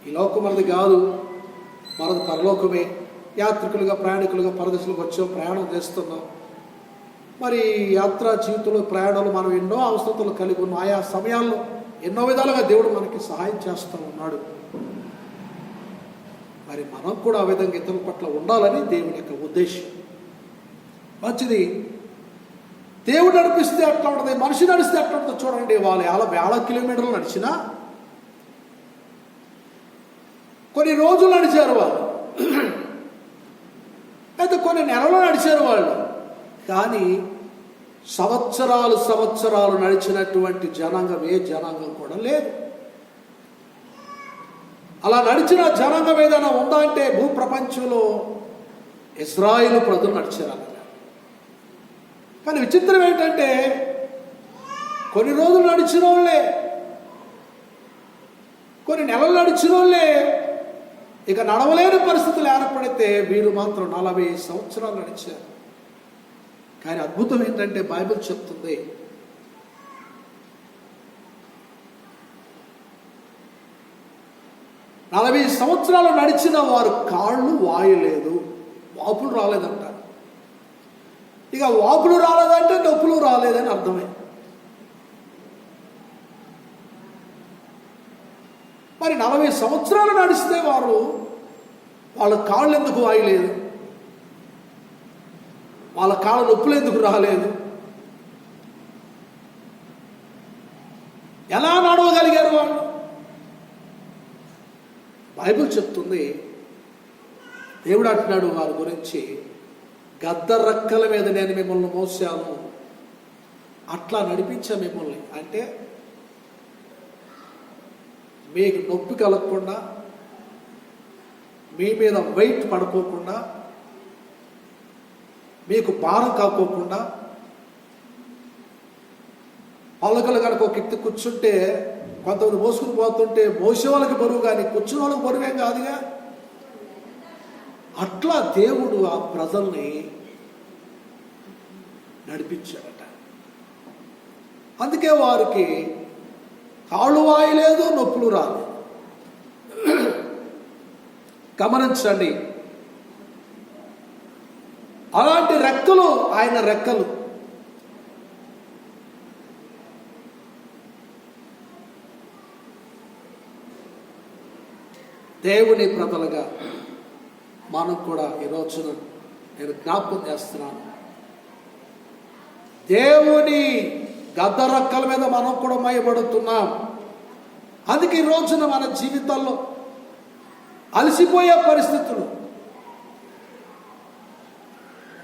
ఈ లోకం మనది కాదు, మనది పరలోకమే. యాత్రికులుగా ప్రయాణికులుగా పరదేశంలోకి వచ్చాం, ప్రయాణం చేస్తున్నాం. మరి యాత్రా జీవితంలో ప్రయాణాలు మనం ఎన్నో అవసరతలు కలిగి ఉన్నాం. ఆయా సమయాల్లో ఎన్నో విధాలుగా దేవుడు మనకి సహాయం చేస్తూ ఉన్నాడు. మరి మనం కూడా ఆ విధంగా ఇతరుల పట్ల ఉండాలని దేవుని యొక్క ఉద్దేశం. మంచిది, దేవుడు నడిపిస్తే అట్లా ఉంటుంది, మనిషి నడిస్తే అట్లా ఉంటుంది. చూడండి, వాళ్ళు వేల కిలోమీటర్లు నడిచినా కొన్ని రోజులు నడిచారు వాళ్ళు, అయితే కొన్ని నెలలు నడిచారు వాళ్ళు. కానీ సంవత్సరాలు నడిచినటువంటి జనాంగం ఏ జనాంగం కూడా లేదు. అలా నడిచిన జనాంగం ఏదైనా ఉందా అంటే భూప్రపంచంలో ఇజ్రాయేలు ప్రజలు నడిచారు. కానీ విచిత్రం ఏంటంటే కొన్ని రోజులు నడిచిన వాళ్ళే, కొన్ని నెలలు నడిచిన వాళ్ళే ఇక నడవలేని పరిస్థితులు ఏర్పడితే వీరు మాత్రం 40 సంవత్సరాలు నడిచారు. కానీ అద్భుతం ఏంటంటే బైబిల్ చెప్తుంది, నలభై సంవత్సరాలు నడిచిన వారు కాళ్ళు వాయలేదు, వాపులు రాలేదంట. ఇక వాపులు రాలేదంటే నొప్పులు రాలేదని అర్థమే. మరి 40 సంవత్సరాలు నడిస్తే వాళ్ళ కాళ్ళు ఎందుకు వాయలేదు, వాళ్ళ కాళ్ళ నొప్పులు ఎందుకు రాలేదు, ఎలా నడవగలిగారు వాళ్ళు? బైబిల్ చెప్తుంది, దేవుడు అంటున్నాడు వారి గురించి, గద్ద రెక్కల మీద నేను మిమ్మల్ని మోసాను, అట్లా నడిపించా మిమ్మల్ని. అంటే మీకు నొప్పి కలగకుండా, మీ మీద వెయిట్ పడుకోకుండా, మీకు భారం కాకోకుండా. పలకలు కనుక ఒక ఎత్తి కూర్చుంటే కొంతమంది మోసుకుని పోతుంటే మోసే వాళ్ళకి బరువు, కానీ కూర్చున్న వాళ్ళకి బరువేం కాదుగా. అట్లా దేవుడు ఆ ప్రజల్ని నడిపించాడట. అందుకే వారికి కాళ్ళు వాయలేదు, నొప్పులు రాలేదు. గమనించండి, అలాంటి రెక్కలు ఆయన రెక్కలు. దేవుని ప్రజలుగా మనం కూడా ఈ రోజున నేను జ్ఞాపకం చేస్తున్నాను, దేవుని గద్ద రెక్కల మీద మనం కూడా మయబడుతున్నాం. అందుకే ఈ రోజున మన జీవితాల్లో అలసిపోయే పరిస్థితులు,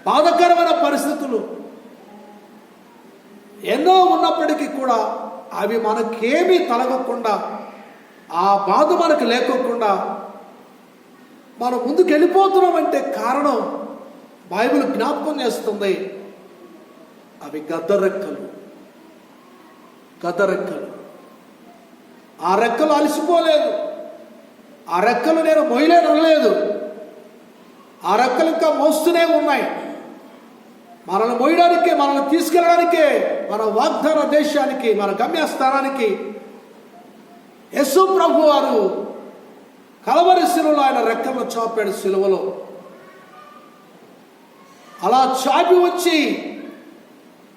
బాధకరమైన పరిస్థితులు ఎన్నో ఉన్నప్పటికీ కూడా అవి మనకేమీ తలగకుండా, ఆ బాధ మనకు లేకోకుండా మనం ముందుకు వెళ్ళిపోతున్నామంటే కారణం బైబిల్ జ్ఞాపకం చేస్తుంది, అవి గద్ద రెక్కలు. ఆ రెక్కలు అలసిపోలేదు, ఆ రెక్కలు నేను మొయ్యలేనలేదు, ఆ రెక్కలు ఇంకా మోస్తూనే ఉన్నాయి. మనల్ని మోయడానికే, మనల్ని తీసుకెళ్ళడానికే, మన వాగ్దాన దేశానికి, మన గమ్యస్థానానికి యేసు ప్రభు వారు కలవరి శిలువలో ఆయన రెక్కలను చాపాడు. శిలువలో అలా చాపి వచ్చి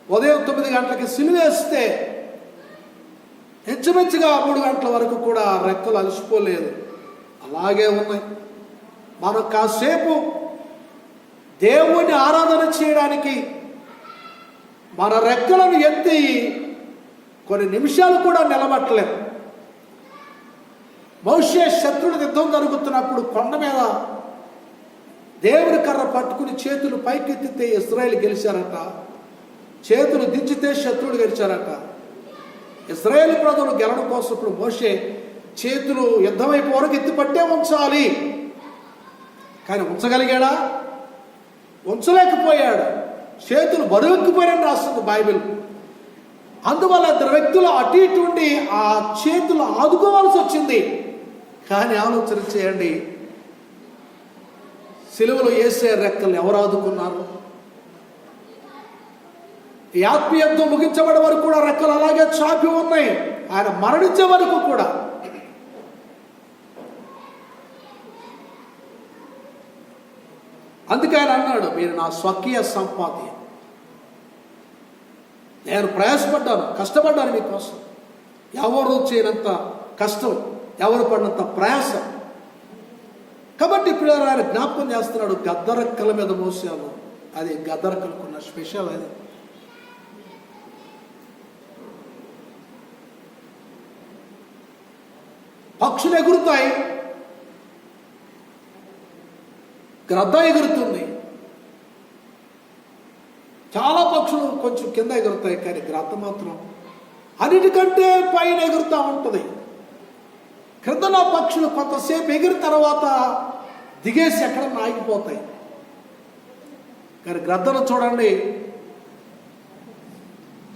ఉదయం 9 గంటలకి సిలువేస్తే ఇంచుమించుగా 3 గంటల వరకు కూడా రెక్కలు అలసిపోలేదు, అలాగే ఉన్నాయి. మనం కాసేపు దేవుణ్ణి ఆరాధన చేయడానికి మన రెక్కలను ఎత్తి కొన్ని నిమిషాలు కూడా నిలబట్టలేము. మోషే శత్రువుల యుద్ధం జరుగుతున్నప్పుడు కొండ మీద దేవుని కర్ర పట్టుకుని చేతులు పైకెత్తితే ఇశ్రాయేలు గెలిచారట, చేతులు దించితే శత్రువులు గెలిచారట. ఇశ్రాయేలు ప్రజలు గెలవడం కోసం ఇప్పుడు మోషే చేతులు యుద్ధం వైపు వరకు ఎత్తి పట్టే ఉంచాలి, కానీ ఉంచగలిగాడా? ఉంచలేకపోయాడు. చేతులు బరువెక్కిపోయారని రాస్తుంది బైబిల్. అందువల్ల 2 వ్యక్తులు అటు ఇటు ఉండి ఆ చేతులు ఆదుకోవాల్సి వచ్చింది. కానీ ఆలోచన చేయండి, సిలువలో యేసే రెక్కలు ఎవరు ఆదుకున్నారు? ఈ ఆత్మీయత్వం ముగించబడే వరకు కూడా రెక్కలు అలాగే చాపి ఉన్నాయి, ఆయన మరణించే వరకు కూడా. అందుకే ఆయన అన్నాడు, మీరు నా స్వకీయ సంపాద్యం. నేను ప్రయాసపడ్డాను, కష్టపడ్డాను మీకోసం. ఎవరు చేయనంత కష్టం, ఎవరు పడినంత ప్రయాస. కాబట్టి ఇప్పుడు ఆయన జ్ఞాపకం చేస్తున్నాడు, గద్దరెక్కల మీద మోసాను. అది గద్దరెక్కలకున్న స్పెషల్. అది పక్షులు ఎగురుతాయి, గ్రద్ద ఎగురుతుంది. చాలా పక్షులు కొంచెం కింద ఎగురుతాయి, కానీ గ్రద్ద మాత్రం అన్నిటికంటే పైన ఎగురుతూ ఉంటుంది. క్రిందన పక్షులు కొంతసేపు ఎగిరిన తర్వాత దిగేసి ఎక్కడన్నా ఆగిపోతాయి, కానీ గ్రద్దను చూడండి,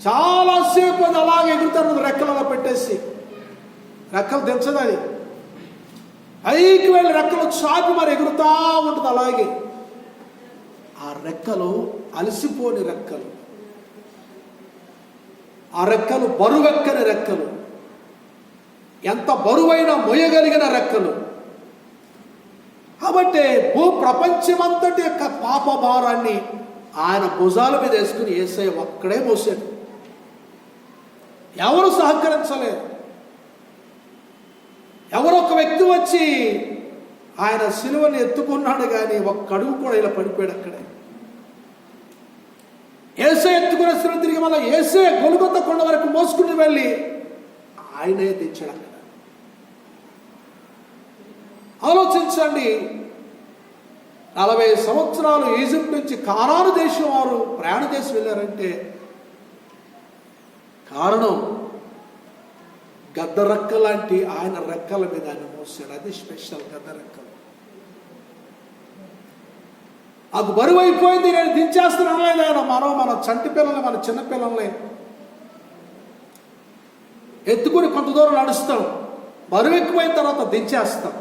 చాలాసేపు అది అలాగే ఎగురుతారు. రెక్కలలో పెట్టేసి రెక్కలు దించదు, అది పైకి వెళ్ళి రెక్కలు చాపి మరి ఎగురుతా ఉంటుంది. అలాగే ఆ రెక్కలు అలసిపోని రెక్కలు, ఆ రెక్కలు బరువెక్కని రెక్కలు, ఎంత బరువైనా మొయ్యగలిగిన రెక్కలు. కాబట్టి ప్రపంచమంతటి యొక్క పాప భారాన్ని ఆయన భుజాల మీద వేసుకుని యేసయ్య ఒక్కడే మోసాడు. ఎవరు సహకరించలేదు. ఎవరో ఒక వ్యక్తి వచ్చి ఆయన సిలువని ఎత్తుకున్నాడు, కానీ ఒక్క అడుగు కూడా ఇలా పడిపోయాడు అక్కడే. యేసే ఎత్తుకున్న సిలువ తిరిగి మళ్ళీ యేసే గొలుగొత్త కొండ వరకు మోసుకుని వెళ్ళి ఆయనే తెచ్చాడు అక్కడ. ఆలోచించండి, 40 సంవత్సరాలు ఈజిప్ట్ నుంచి కానాను దేశం వారు ప్రయాణ చేసి వెళ్ళారంటే కారణం గద్ద రెక్క లాంటి ఆయన రెక్కల మీద ఆయన మోసాడు. అది స్పెషల్ గద్ద రెక్కలు. అది బరువు అయిపోయింది, నేను దించేస్తున్నాను లేదు ఆయన. మన చంటి పిల్లల్ని, మన చిన్న పిల్లల్ని ఎత్తుకుని కొంత దూరం నడుస్తాం, బరువు ఎక్కువైన తర్వాత దించేస్తాం.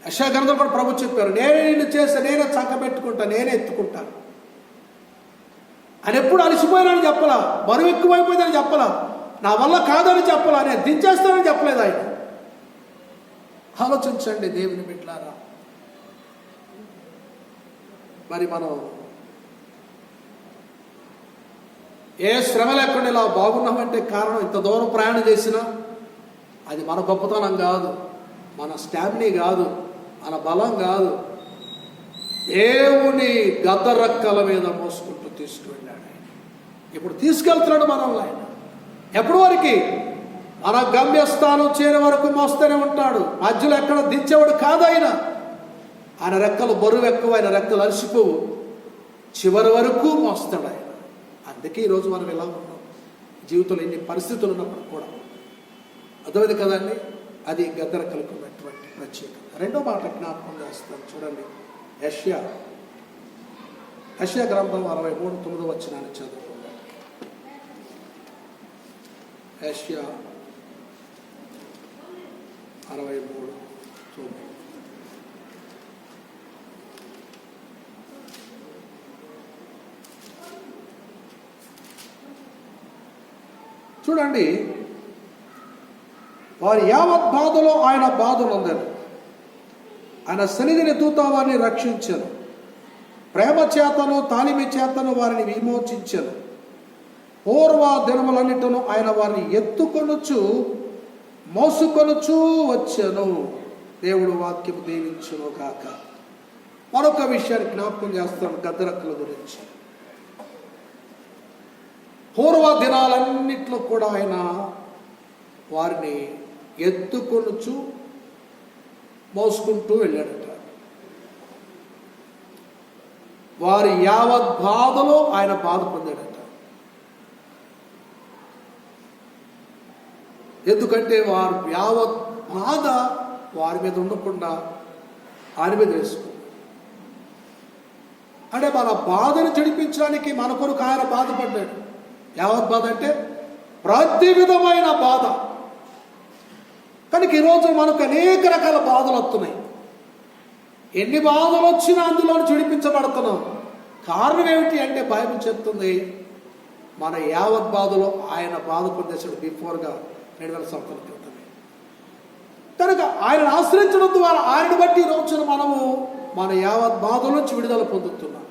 యెషయా గ్రంథంలో కూడా ప్రభు చెప్పారు, నేనే నిన్ను చేస్తే నేనే చంక పెట్టుకుంటా, నేనే ఎత్తుకుంటాను. ఆయన ఎప్పుడు అలసిపోయినాని చెప్పలా, బరువు ఎక్కువైపోయిందని చెప్పలా, నా వల్ల కాదని చెప్పలా, నేను దించేస్తానని చెప్పలేదు ఆయన. ఆలోచించండి దేవుని బిడ్డలారా. మరి మనం ఏ శ్రమ లేకుండా ఇలా బాగున్నామంటే కారణం ఇంత దూరం ప్రయాణం చేసినా అది మన గొప్పతనం కాదు, మన స్టామినీ కాదు, మన బలం కాదు. దేవుని గద్ద రెక్కల మీద మోసుకుంటూ తీసుకువెళ్ళాడు ఆయన. ఇప్పుడు తీసుకెళ్తున్నాడు మనల్ని ఆయన. ఎప్పటి వరకు? మన గమ్యస్థానం చేరే వరకు మోస్తూనే ఉంటాడు. మధ్యలో ఎక్కడ దించేవాడు కాదు ఆయన. ఆయన రెక్కలు బరువు ఎక్కువ, ఆయన రెక్కలు అలసిపోవు, చివరి వరకు మోస్తాడు ఆయన. అందుకే ఈరోజు మనం ఎలా ఉన్నాం, జీవితంలో ఎన్ని పరిస్థితులు ఉన్నప్పుడు కూడా. అర్థమైంది కదండి? అది గద్ద రెక్కలకు ఉన్నటువంటి ప్రత్యేకత. రెండో మాట జ్ఞాపకం చేస్తాను చూడండి. యెషయా గ్రంథం 63:9 చదువుకుందాం. యెషయా 63:9. చూడండి, వారి యావత్ బాధలో ఆయన బాధలుందని, ఆయన సన్నిధిని దూత వారిని రక్షించను, ప్రేమ చేతను తాలిమి చేతను వారిని విమోచించను, పూర్వ దినములన్నిటిను ఆయన వారిని ఎత్తుకొనుచు మోసుకొనుచు వచ్చెను. దేవుడు వాక్యం దీవించును గాక. మరొక విషయాన్ని జ్ఞాపకం చేస్తాను గద్దరక్కల గురించి. పూర్వ దినాలన్నిట్లో కూడా ఆయన వారిని ఎత్తుకొనుచు మోసుకుంటూ వెళ్ళాడట. వారి యావత్ బాధలో ఆయన బాధ పొందాడట. ఎందుకంటే వారు యావత్ బాధ వారి మీద ఉండకుండా ఆయన మీద వేసుకుంది. అంటే మన బాధను చెడిపించడానికి మన కొరకు ఆయన బాధపడ్డాడు. యావత్ బాధ అంటే ప్రతి విధమైన బాధ. కనుక ఈరోజు మనకు అనేక రకాల బాధలు వస్తున్నాయి. ఎన్ని బాధలు వచ్చినా అందులో చెడిపించబడుతున్నాం. కారణం ఏమిటి అంటే బైబిల్ చెప్తుంది, మన యావత్ బాధలో ఆయన బాధ పొందేశాడు బిఫోర్గా 2000 సంవత్సరాల క్రితమే. కనుక ఆయనను ఆశ్రయించడం ద్వారా ఆయనను బట్టి ఈ రోజున మనము మన యావత్ బాధల నుంచి విడుదల పొందుతున్నాం.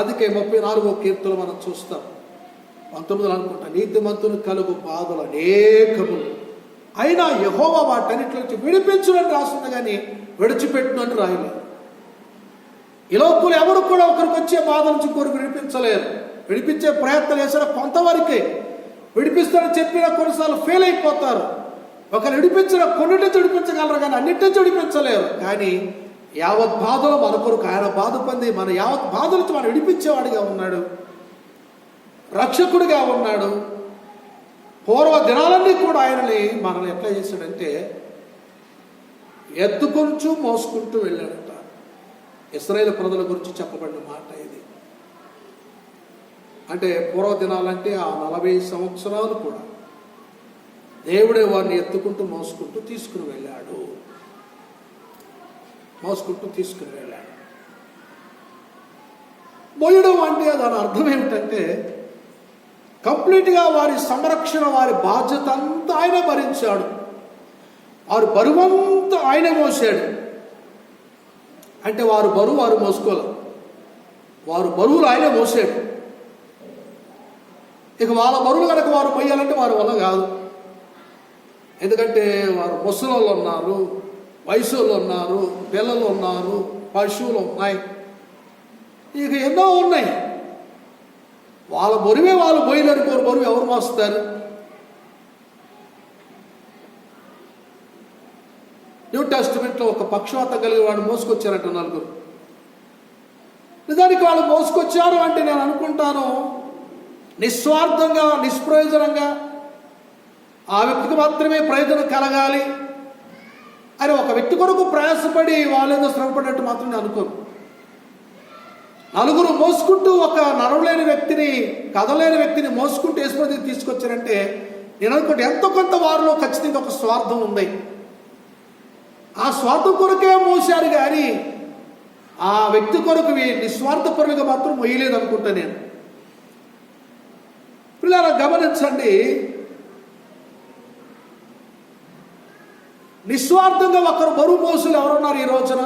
అందుకే 34వ కీర్తనలో మనం చూస్తాం, 19 అనుకుంటా, నీతిమంతుని కలుగు బాధలు అనేకములు అయినా యెహోవా వాటన్నిటి నుంచి విడిపించునని రాస్తుంది, కానీ విడిచిపెట్టునని రాయలేదు. ఈ లోకంలో ఎవరు కూడా ఒకరికి వచ్చే బాధ నుంచి ఇంకొకరికి విడిపించలేరు. విడిపించే ప్రయత్నం చేసిన కొంతవరకే విడిపిస్తారని చెప్పినా కొన్నిసార్లు ఫెయిల్ అయిపోతారు. ఒకరు విడిపించిన కొన్నింటి విడిపించగలరు, కానీ అన్నింటి విడిపించలేరు. కానీ యావత్ బాధలో మన కొరకు ఆయన బాధ పొంది మన యావత్ బాధ నుంచి మనం విడిపించేవాడిగా ఉన్నాడు, రక్షకుడిగా ఉన్నాడు. పూర్వ దినాలన్నీ కూడా ఆయనని మనల్ని ఎట్లా చేశాడంటే ఎత్తుకొంచు మోసుకుంటూ వెళ్ళాడట. ఇశ్రాయేలు ప్రజల గురించి చెప్పబడిన మాట ఇది. అంటే పూర్వ దినాలంటే ఆ 40 సంవత్సరాలు కూడా దేవుడే వారిని ఎత్తుకుంటూ మోసుకుంటూ తీసుకుని వెళ్ళాడు. మోయడం అంటే దాని అర్థం ఏమిటంటే కంప్లీట్గా వారి సంరక్షణ, వారి బాధ్యత అంతా ఆయనే భరించాడు. వారి బరువంతా ఆయనే మోసాడు. అంటే వారు బరువు వారు మోసుకోవాలి, వారు బరువులు ఆయనే మోసాడు. ఇక వాళ్ళ బరువులు కనుక వారు మోయాలంటే వారి వల్ల కాదు. ఎందుకంటే వారు ముసలోళ్ళు ఉన్నారు, వయసులో ఉన్నారు, పిల్లలు ఉన్నారు, పశువులు ఉన్నాయి, ఇక ఎన్నో ఉన్నాయి. వాళ్ళ బరువే వాళ్ళు పోయిననుకోరు, బరువు ఎవరు మోస్తారు? న్యూ టెస్టిమెంట్లో ఒక పక్షవాతం కలిగి వాడు మోసుకొచ్చారంట 4. నిజానికి వాళ్ళు మోసుకొచ్చారు అంటే నేను అనుకుంటాను నిస్వార్థంగా, నిష్ప్రయోజనంగా ఆ వ్యక్తికి మాత్రమే ప్రయోజనం కలగాలి అని ఒక వ్యక్తి కొరకు ప్రయాసపడి వాళ్ళేదో శ్రమపడినట్టు మాత్రం నేను అనుకోను. 4 మోసుకుంటూ ఒక నడవలేని వ్యక్తిని, కదలేని వ్యక్తిని మోసుకుంటూ యేసుప్రభువుకి తీసుకొచ్చారంటే నేను అనుకుంటే ఎంతో కొంత వారిలో ఖచ్చితంగా ఒక స్వార్థం ఉంది. ఆ స్వార్థం కొరకే మోసారు, కానీ ఆ వ్యక్తి కొరకు నిస్వార్థపరులుగా మాత్రం మొయ్యలేదు అనుకుంటా నేను. పిల్లల గమనించండి, నిస్వార్థంగా ఒకరు బరువు మోసులు ఎవరున్నారు ఈ రోజున?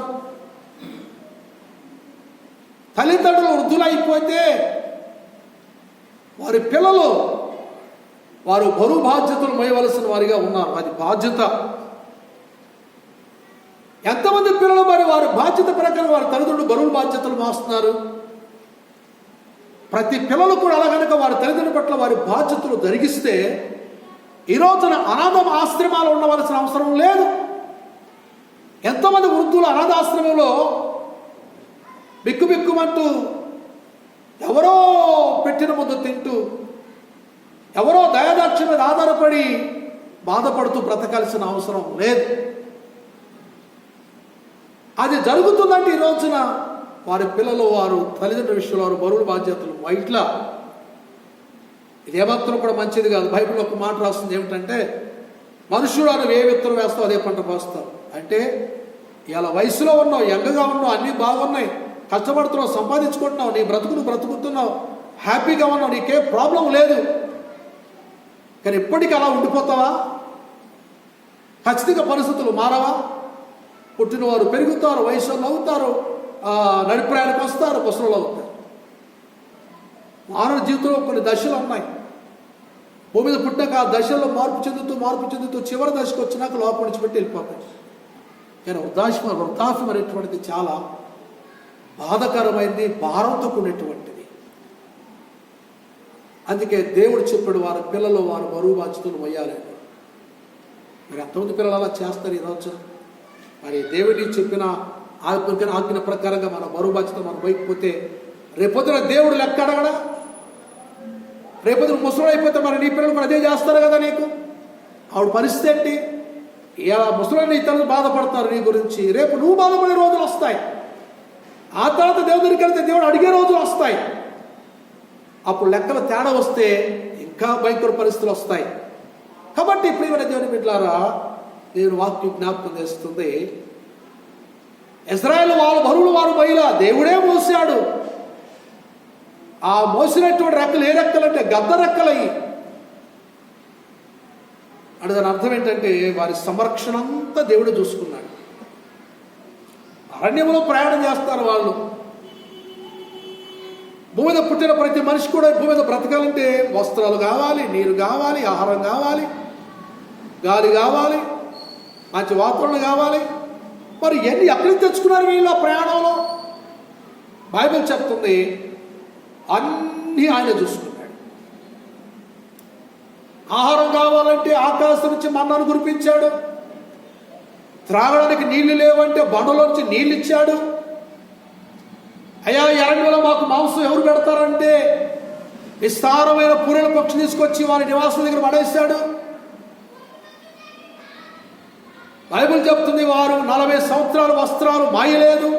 తల్లిదండ్రులు వృద్ధులైపోతే వారి పిల్లలు వారు బరువు బాధ్యతలు మోయవలసిన వారిగా ఉన్నారు. అది బాధ్యత. ఎంతమంది పిల్లలు మరి వారి బాధ్యత ప్రకారం వారి తల్లిదండ్రులు బరువు బాధ్యతలు మోస్తున్నారు? ప్రతి పిల్లలు కూడా అలా కనుక వారి తల్లిదండ్రుల పట్ల వారి బాధ్యతలు జరిగిస్తే ఈ రోజున అనాథ ఆశ్రమాలు ఉండవలసిన అవసరం లేదు. ఎంతోమంది వృద్ధులు అనాథాశ్రమంలో బిక్కుబిక్కుమంటూ ఎవరో పెట్టిన ముద్ద తింటూ, ఎవరో దయాదాక్షిణ మీద ఆధారపడి బాధపడుతూ బ్రతకాల్సిన అవసరం లేదు. అది జరుగుతుందంటే ఈ రోజున వారి పిల్లలు వారు తల్లిదండ్రుల విషయంలో వారు బరువుల బాధ్యతలు ఇట్లా ఇది ఏమాత్రం కూడా మంచిది కాదు. బైబిల్లో ఒక మాట రాస్తుంది ఏమిటంటే, మనుషుడు నువ్వు ఏ విత్తనం వేస్తావు అదే పంట పోస్తావు. అంటే ఇలా వయసులో ఉన్నావు, యంగ్గా ఉన్నావు, అన్నీ బాగున్నాయి, కష్టపడుతున్నావు, సంపాదించుకుంటున్నావు, నీ బ్రతుకును బ్రతుకుతున్నావు, హ్యాపీగా ఉన్నావు, నీకే ప్రాబ్లం లేదు. కానీ ఎప్పటికీ అలా ఉండిపోతావా? ఖచ్చితంగా పరిస్థితులు మారవా? పుట్టినవారు పెరుగుతారు, వయసులో అవుతారు, నడిప్రాయానికి వస్తారు, ముసలు అవుతారు. మానవ జీవితంలో కొన్ని దశలు ఉన్నాయి. భూమి మీద పుట్టాక ఆ దశల్లో మార్పు చెందుతూ చివరి దశకు వచ్చినాక లోపల నుంచి పెట్టి వెళ్ళిపోతాయి. కానీ వృద్ధాప్యం అనేటువంటిది చాలా బాధకరమైంది, భారంతో కూడినటువంటిది. అందుకే దేవుడు చెప్పాడు, వారి పిల్లలు వారు బరువు బాధ్యతలు మొయ్యాలి. మరి ఎంతమంది పిల్లలు అలా చేస్తారు ఈ రోజు? మరి దేవుడి చెప్పిన ఆజ్ఞ ప్రకారంగా మన బరువు బాధ్యత మనం పోయిపోతే రేపొద్దున దేవుడు లెక్క అడగడా? రేపొద్దున ముసలు అయిపోతే మరి నీ పిల్లలు కూడా అదే చేస్తారు కదా నీకు. ఆవిడ పరిస్థితి ఏంటి? ఇలా ముసలి నీ తల్లి బాధపడతారు నీ గురించి. రేపు నువ్వు బాధపడే రోజులు వస్తాయి. ఆ తర్వాత దేవుడి దగ్గరికి వెళ్తే దేవుడు అడిగే రోజులు వస్తాయి. అప్పుడు లెక్కల తేడా వస్తే ఇంకా భయంకర పరిస్థితులు వస్తాయి. కాబట్టి ప్రియమైన దేవుని బిడ్డలారా, దేవుని వాక్యం జ్ఞాపకం చేస్తుంది, ఇశ్రాయేలు వాళ్ళ బరువులు వారు మహిళ దేవుడే మోసాడు. ఆ మోసినటువంటి రెక్కలు ఏ రెక్కలంటే గద్ద రెక్కలయ్యి. అంటే దాని అర్థం ఏంటంటే వారి సంరక్షణ అంతా దేవుడే చూసుకున్నాడు. అరణ్యంలో ప్రయాణం చేస్తారు వాళ్ళు. భూమి మీద పుట్టిన ప్రతి మనిషి కూడా భూమి మీద బ్రతకాలంటే వస్త్రాలు కావాలి, నీరు కావాలి, ఆహారం కావాలి, గాలి కావాలి, మంచి వాతావరణం కావాలి. మరి ఎన్ని ఎక్కడి నుంచి తెచ్చుకున్నారు వీళ్ళ ప్రయాణంలో? బైబిల్ చెప్తుంది అన్నీ ఆయన చూసుకున్నాడు. ఆహారం కావాలంటే ఆకాశం నుంచి మన్నాను కురిపించాడు. త్రాగడానికి నీళ్లు లేవంటే బండలోంచి నీళ్ళు ఇచ్చాడు. అయ్యా అరణ్యంలో మాకు మాంసం ఎవరు పెడతారంటే విస్తారమైన పూరెల పక్షి తీసుకొచ్చి వారి నివాసం దగ్గర పడేశాడు. బైబిల్ చెప్తుంది వారు 40 సంవత్సరాలు వస్త్రాలు మాయలేదు,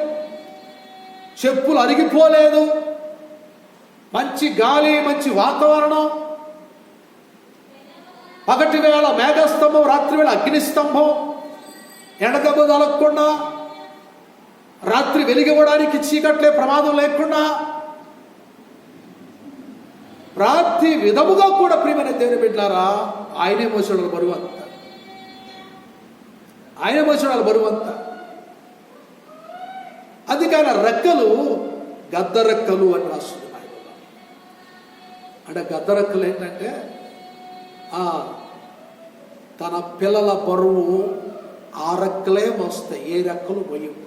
చెప్పులు అరిగిపోలేదు, మంచి గాలి, మంచి వాతావరణం. పగటి వేళ మేఘస్తంభం, రాత్రి వేళ అగ్నిస్తంభం, ఎండదెబ్బ తగలకుండా, రాత్రి వెలిగివ్వడానికి చీకట్లే ప్రమాదం లేకుండా ప్రతి విధముగా కూడా ప్రియమైన దేవుని బిడ్డలారా ఆయనే మోసాడు బరువు అంతా. ఆయన మోసాడు బరువు అంతా. అందుకని రెక్కలు గద్ద రెక్కలు అని రాస్తుంది. అంటే గద్ద రెక్కలు ఏంటంటే తన పిల్లల బరువు ఆ రెక్కలే మోస్తాయి, ఏ రెక్కలు మొయ్యవు.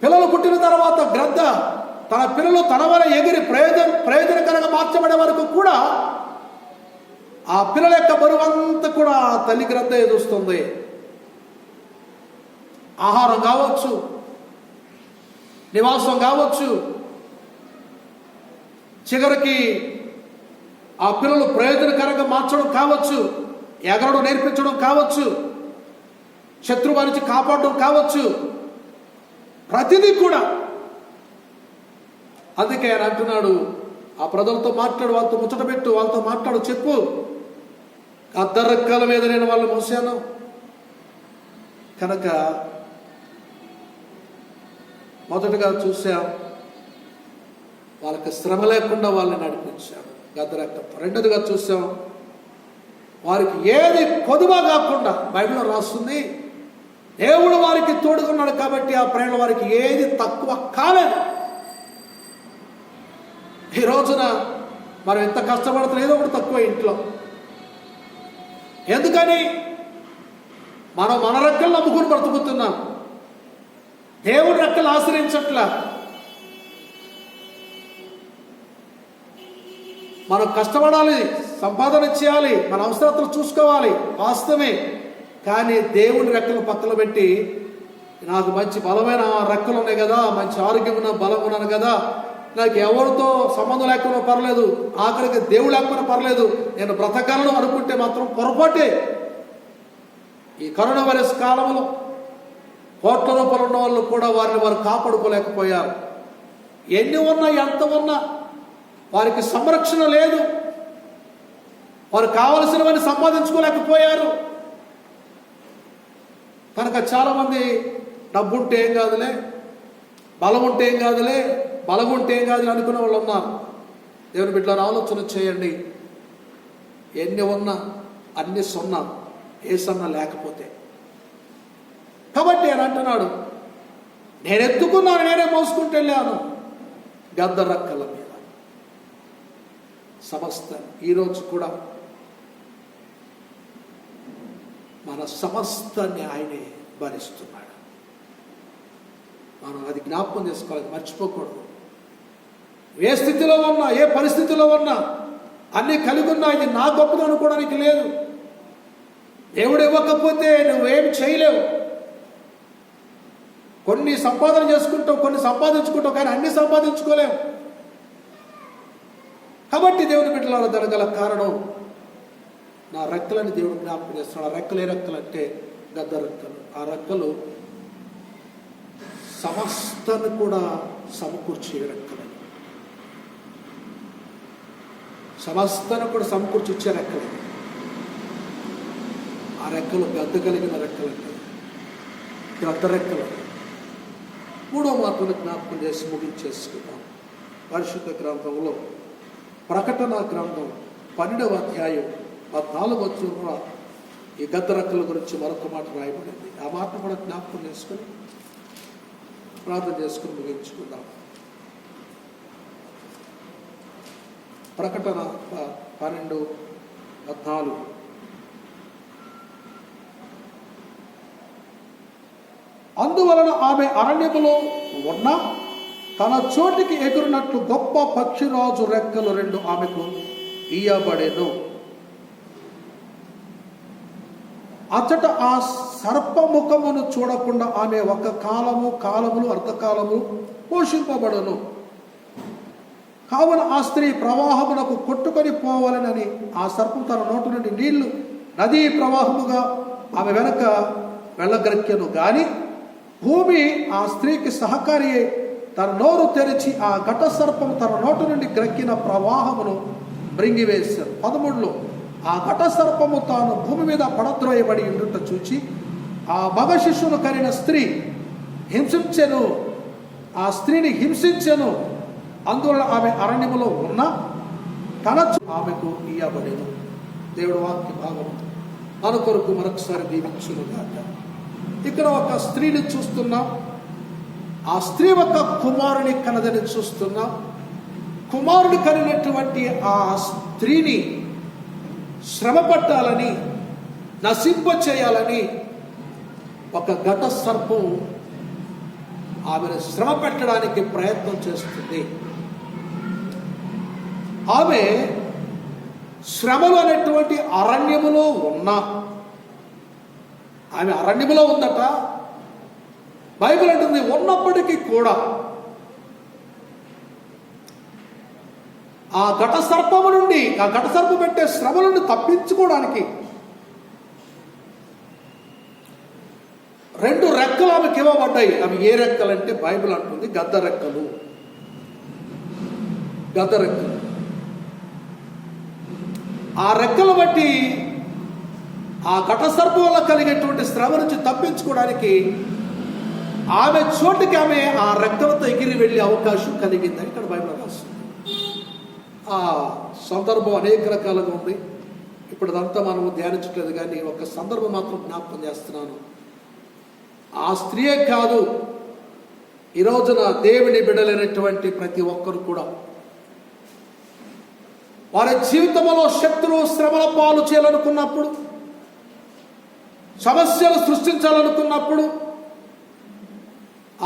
పిల్లలు పుట్టిన తర్వాత గ్రద్ద తన పిల్లలు తన వల్ల ఎగిరి ప్రయోజనకరంగా మార్చబడే వరకు కూడా ఆ పిల్లల యొక్క బరువు అంతా కూడా తల్లి గ్రద్ద ఎదుస్తుంది. ఆహారం కావచ్చు, నివాసం కావచ్చు, చివరికి ఆ పిల్లలు ప్రయోజనకరంగా మార్చడం కావచ్చు, ఎగరడం నేర్పించడం కావచ్చు, శత్రువు నుంచి కాపాడడం కావచ్చు, ప్రతిదీ కూడా. అందుకే ఆయన అంటున్నాడు, ఆ ప్రజలతో మాట్లాడు, వాళ్ళతో ముచ్చట పెట్టు, వాళ్ళతో మాట్లాడు, చెప్పు, అద్దరెక్కల మీద నేను వాళ్ళు మోసాను. కనుక మొదటగా చూసాం, వాళ్ళకి శ్రమ లేకుండా వాళ్ళని నడిపించాడు గద్దరెక్కతో. రెండోదిగా చూసాం, వారికి ఏది కొదువ కాకుండా బైబిల్లో రాస్తుంది, దేవుడు వారికి తోడుకున్నాడు కాబట్టి ఆ ప్రయాణంలో వారికి ఏది తక్కువ కాలేదు. ఈ రోజున మనం ఎంత కష్టపడుతున్నా ఏదో ఒకటి తక్కువ ఇంట్లో. ఎందుకని? మనం మన రెక్కలు నమ్ముకుని బ్రతుకుతున్నాం, దేవుడి రెక్కలు ఆశ్రయించట్లా. మనం కష్టపడాలి, సంపాదన చేయాలి, మన అవసరతలు చూసుకోవాలి, వాస్తవమే. కానీ దేవుని రెక్కలు పక్కన పెట్టి నాకు మంచి బలమైన రెక్కలు ఉన్నాయి కదా, మంచి ఆరోగ్యం ఉన్న బలం ఉన్నాను కదా, నాకు ఎవరితో సంబంధం లేకపోయినా పర్లేదు, ఆఖరికి దేవుడు లేకపోయినా పర్లేదు, నేను బ్రతకాలను అనుకుంటే మాత్రం పొరపాటే. ఈ కరోనా వైరస్ కాలంలో కోట్ల రూపాయలు ఉన్న వాళ్ళు కూడా వారిని వారు కాపాడుకోలేకపోయారు. ఎన్ని ఉన్నా ఎంత ఉన్నా వారికి సంరక్షణ లేదు, వారు కావలసినవన్నీ సంపాదించుకోలేకపోయారు. కనుక చాలామంది డబ్బు ఉంటే ఏం కాదులే, బలం ఉంటే ఏం కాదులే, బలం ఉంటే ఏం కాదులే అనుకునే వాళ్ళు ఉన్నారు. దేవుని బిడ్డలారా ఆలోచన చేయండి, ఎన్ని ఉన్నా అన్ని సున్నా, ఏ సన్నా లేకపోతే. కాబట్టి ఆయన అంటున్నాడు, నేను ఎత్తుకున్నాను, నేనే మోసుకుంటూ వెళ్ళాను గద్ద రెక్కల మీద. సమస్తాన్ని. ఈరోజు కూడా మన సమస్తాన్ని ఆయనే భరిస్తున్నాడు. మనం అది జ్ఞాపకం చేసుకోవాలి, మర్చిపోకూడదు. ఏ స్థితిలో ఉన్నా, ఏ పరిస్థితిలో ఉన్నా అన్నీ కలిగి ఉన్నా ఇది నా గొప్పది అనుకోవడానికి లేదు. దేవుడు ఇవ్వకపోతే నువ్వేమి చేయలేవు. కొన్ని సంపాదన చేసుకుంటావు, కొన్ని సంపాదించుకుంటావు, కానీ అన్ని సంపాదించుకోలేవు. కాబట్టి దేవుని బిడ్డలారా, జరగల కారణం నా రెక్కలని దేవుడు జ్ఞాపకం చేస్తున్నాడు. ఆ రెక్కలు ఏ రెక్కలు అంటే గద్ద రెక్కలు. ఆ రెక్కలు సమస్తాన్ని కూడా సమకూర్చే రెక్కలు, సమస్తాన్ని కూడా సమకూర్చిచ్చే రెక్కలు. ఆ రెక్కలు గద్ద కలిగిన రెక్కలు, గద్ద రెక్కలు. మూడో మాటను జ్ఞాపకం చేసి ముగించేసుకుందాం. పరిశుద్ధ గ్రంథంలో ప్రకటన గ్రంథం 12వ అధ్యాయం 14వ వచనంలో ఈ గద్ద రెక్కల గురించి మరొక మాట రాయబడింది. ఆ మాట కూడా జ్ఞాపకం చేసుకుని ప్రార్థన చేసుకుని ముగించుకుందాం. ప్రకటన 12:14. అందువలన ఆమె అరణ్యములో ఉన్న తన చోటికి ఎగురునట్లు గొప్ప పక్షిరాజు రెక్కలు 2 ఆమెకు ఇయ్యబడెను. అచ్చట ఆ సర్పముఖమును చూడకుండా ఆమె ఒక కాలములు అర్ధకాలము పోషింపబడును. కావున ఆ స్త్రీ ప్రవాహమునకు కొట్టుకొని పోవాలని ఆ సర్పం తన నోటి నుండి నీళ్లు నదీ ప్రవాహముగా ఆమె వెనక వెళ్ళగక్కెను. గాని భూమి ఆ స్త్రీకి సహకారి అయి తన నోరు తెరిచి ఆ ఘట సర్పము తన నోటి నుండి గ్రక్కిన ప్రవాహమును మృంగివేశారు. 13లో ఆ ఘట సర్పము తాను భూమి మీద పడద్రోయబడి ఉండుట చూచి ఆ మగ శిశువును కలిగిన స్త్రీ హింసించెను, ఆ స్త్రీని హింసించెను. అందువలన ఆమె అరణ్యములో ఉన్న తన ఆమెకు ఇయ్యబడెను. దేవుడు వాక్య భాగం మన కొరకు మరొకసారి దీవించునుగాక. ఇక్కడ ఒక స్త్రీని చూస్తున్నాం. ఆ స్త్రీ ఒక కుమారుని కనదని చూస్తున్నాం. కుమారుడు కలిగినటువంటి ఆ స్త్రీని శ్రమ పట్టాలని, నశింప చేయాలని ఒక ఘట సర్పం ఆమెను శ్రమ పెట్టడానికి ప్రయత్నం చేస్తుంది. ఆమె శ్రమలు అనేటువంటి అరణ్యములో ఉన్న, ఆమె అరణ్యములో ఉందట. బైబిల్ అంటుంది ఉన్నప్పటికీ కూడా ఆ ఘట సర్పము నుండి, ఆ ఘట సర్పం పెట్టే శ్రమ నుండి తప్పించుకోవడానికి 2 రెక్కలు ఆమెకి ఇవ్వబడ్డాయి. అవి ఏ రెక్కలు అంటే బైబిల్ అంటుంది గద్ద రెక్కలు. గద్ద రెక్కలు. ఆ రెక్కలు బట్టి ఆ ఘట సర్పం వల్ల కలిగేటువంటి శ్రమ నుంచి తప్పించుకోవడానికి ఆమె చోటుకి ఆమె ఆ రెక్కలతో ఎగిరి వెళ్ళే అవకాశం కలిగిందని ఇక్కడ బైబిల్ రాస్తుంది. ఆ సందర్భం అనేక రకాలుగా ఉంది. ఇప్పుడు అదంతా మనము ధ్యానించట్లేదు, కానీ ఒక సందర్భం మాత్రం జ్ఞాపకం చేస్తున్నాను. ఆ స్త్రీయే కాదు, ఈ రోజున దేవుని బిడ్డలైనటువంటి ప్రతి ఒక్కరు కూడా వారి జీవితంలో శత్రు శ్రమల పాలు చేయాలనుకున్నప్పుడు, సమస్యలు సృష్టించాలనుకున్నప్పుడు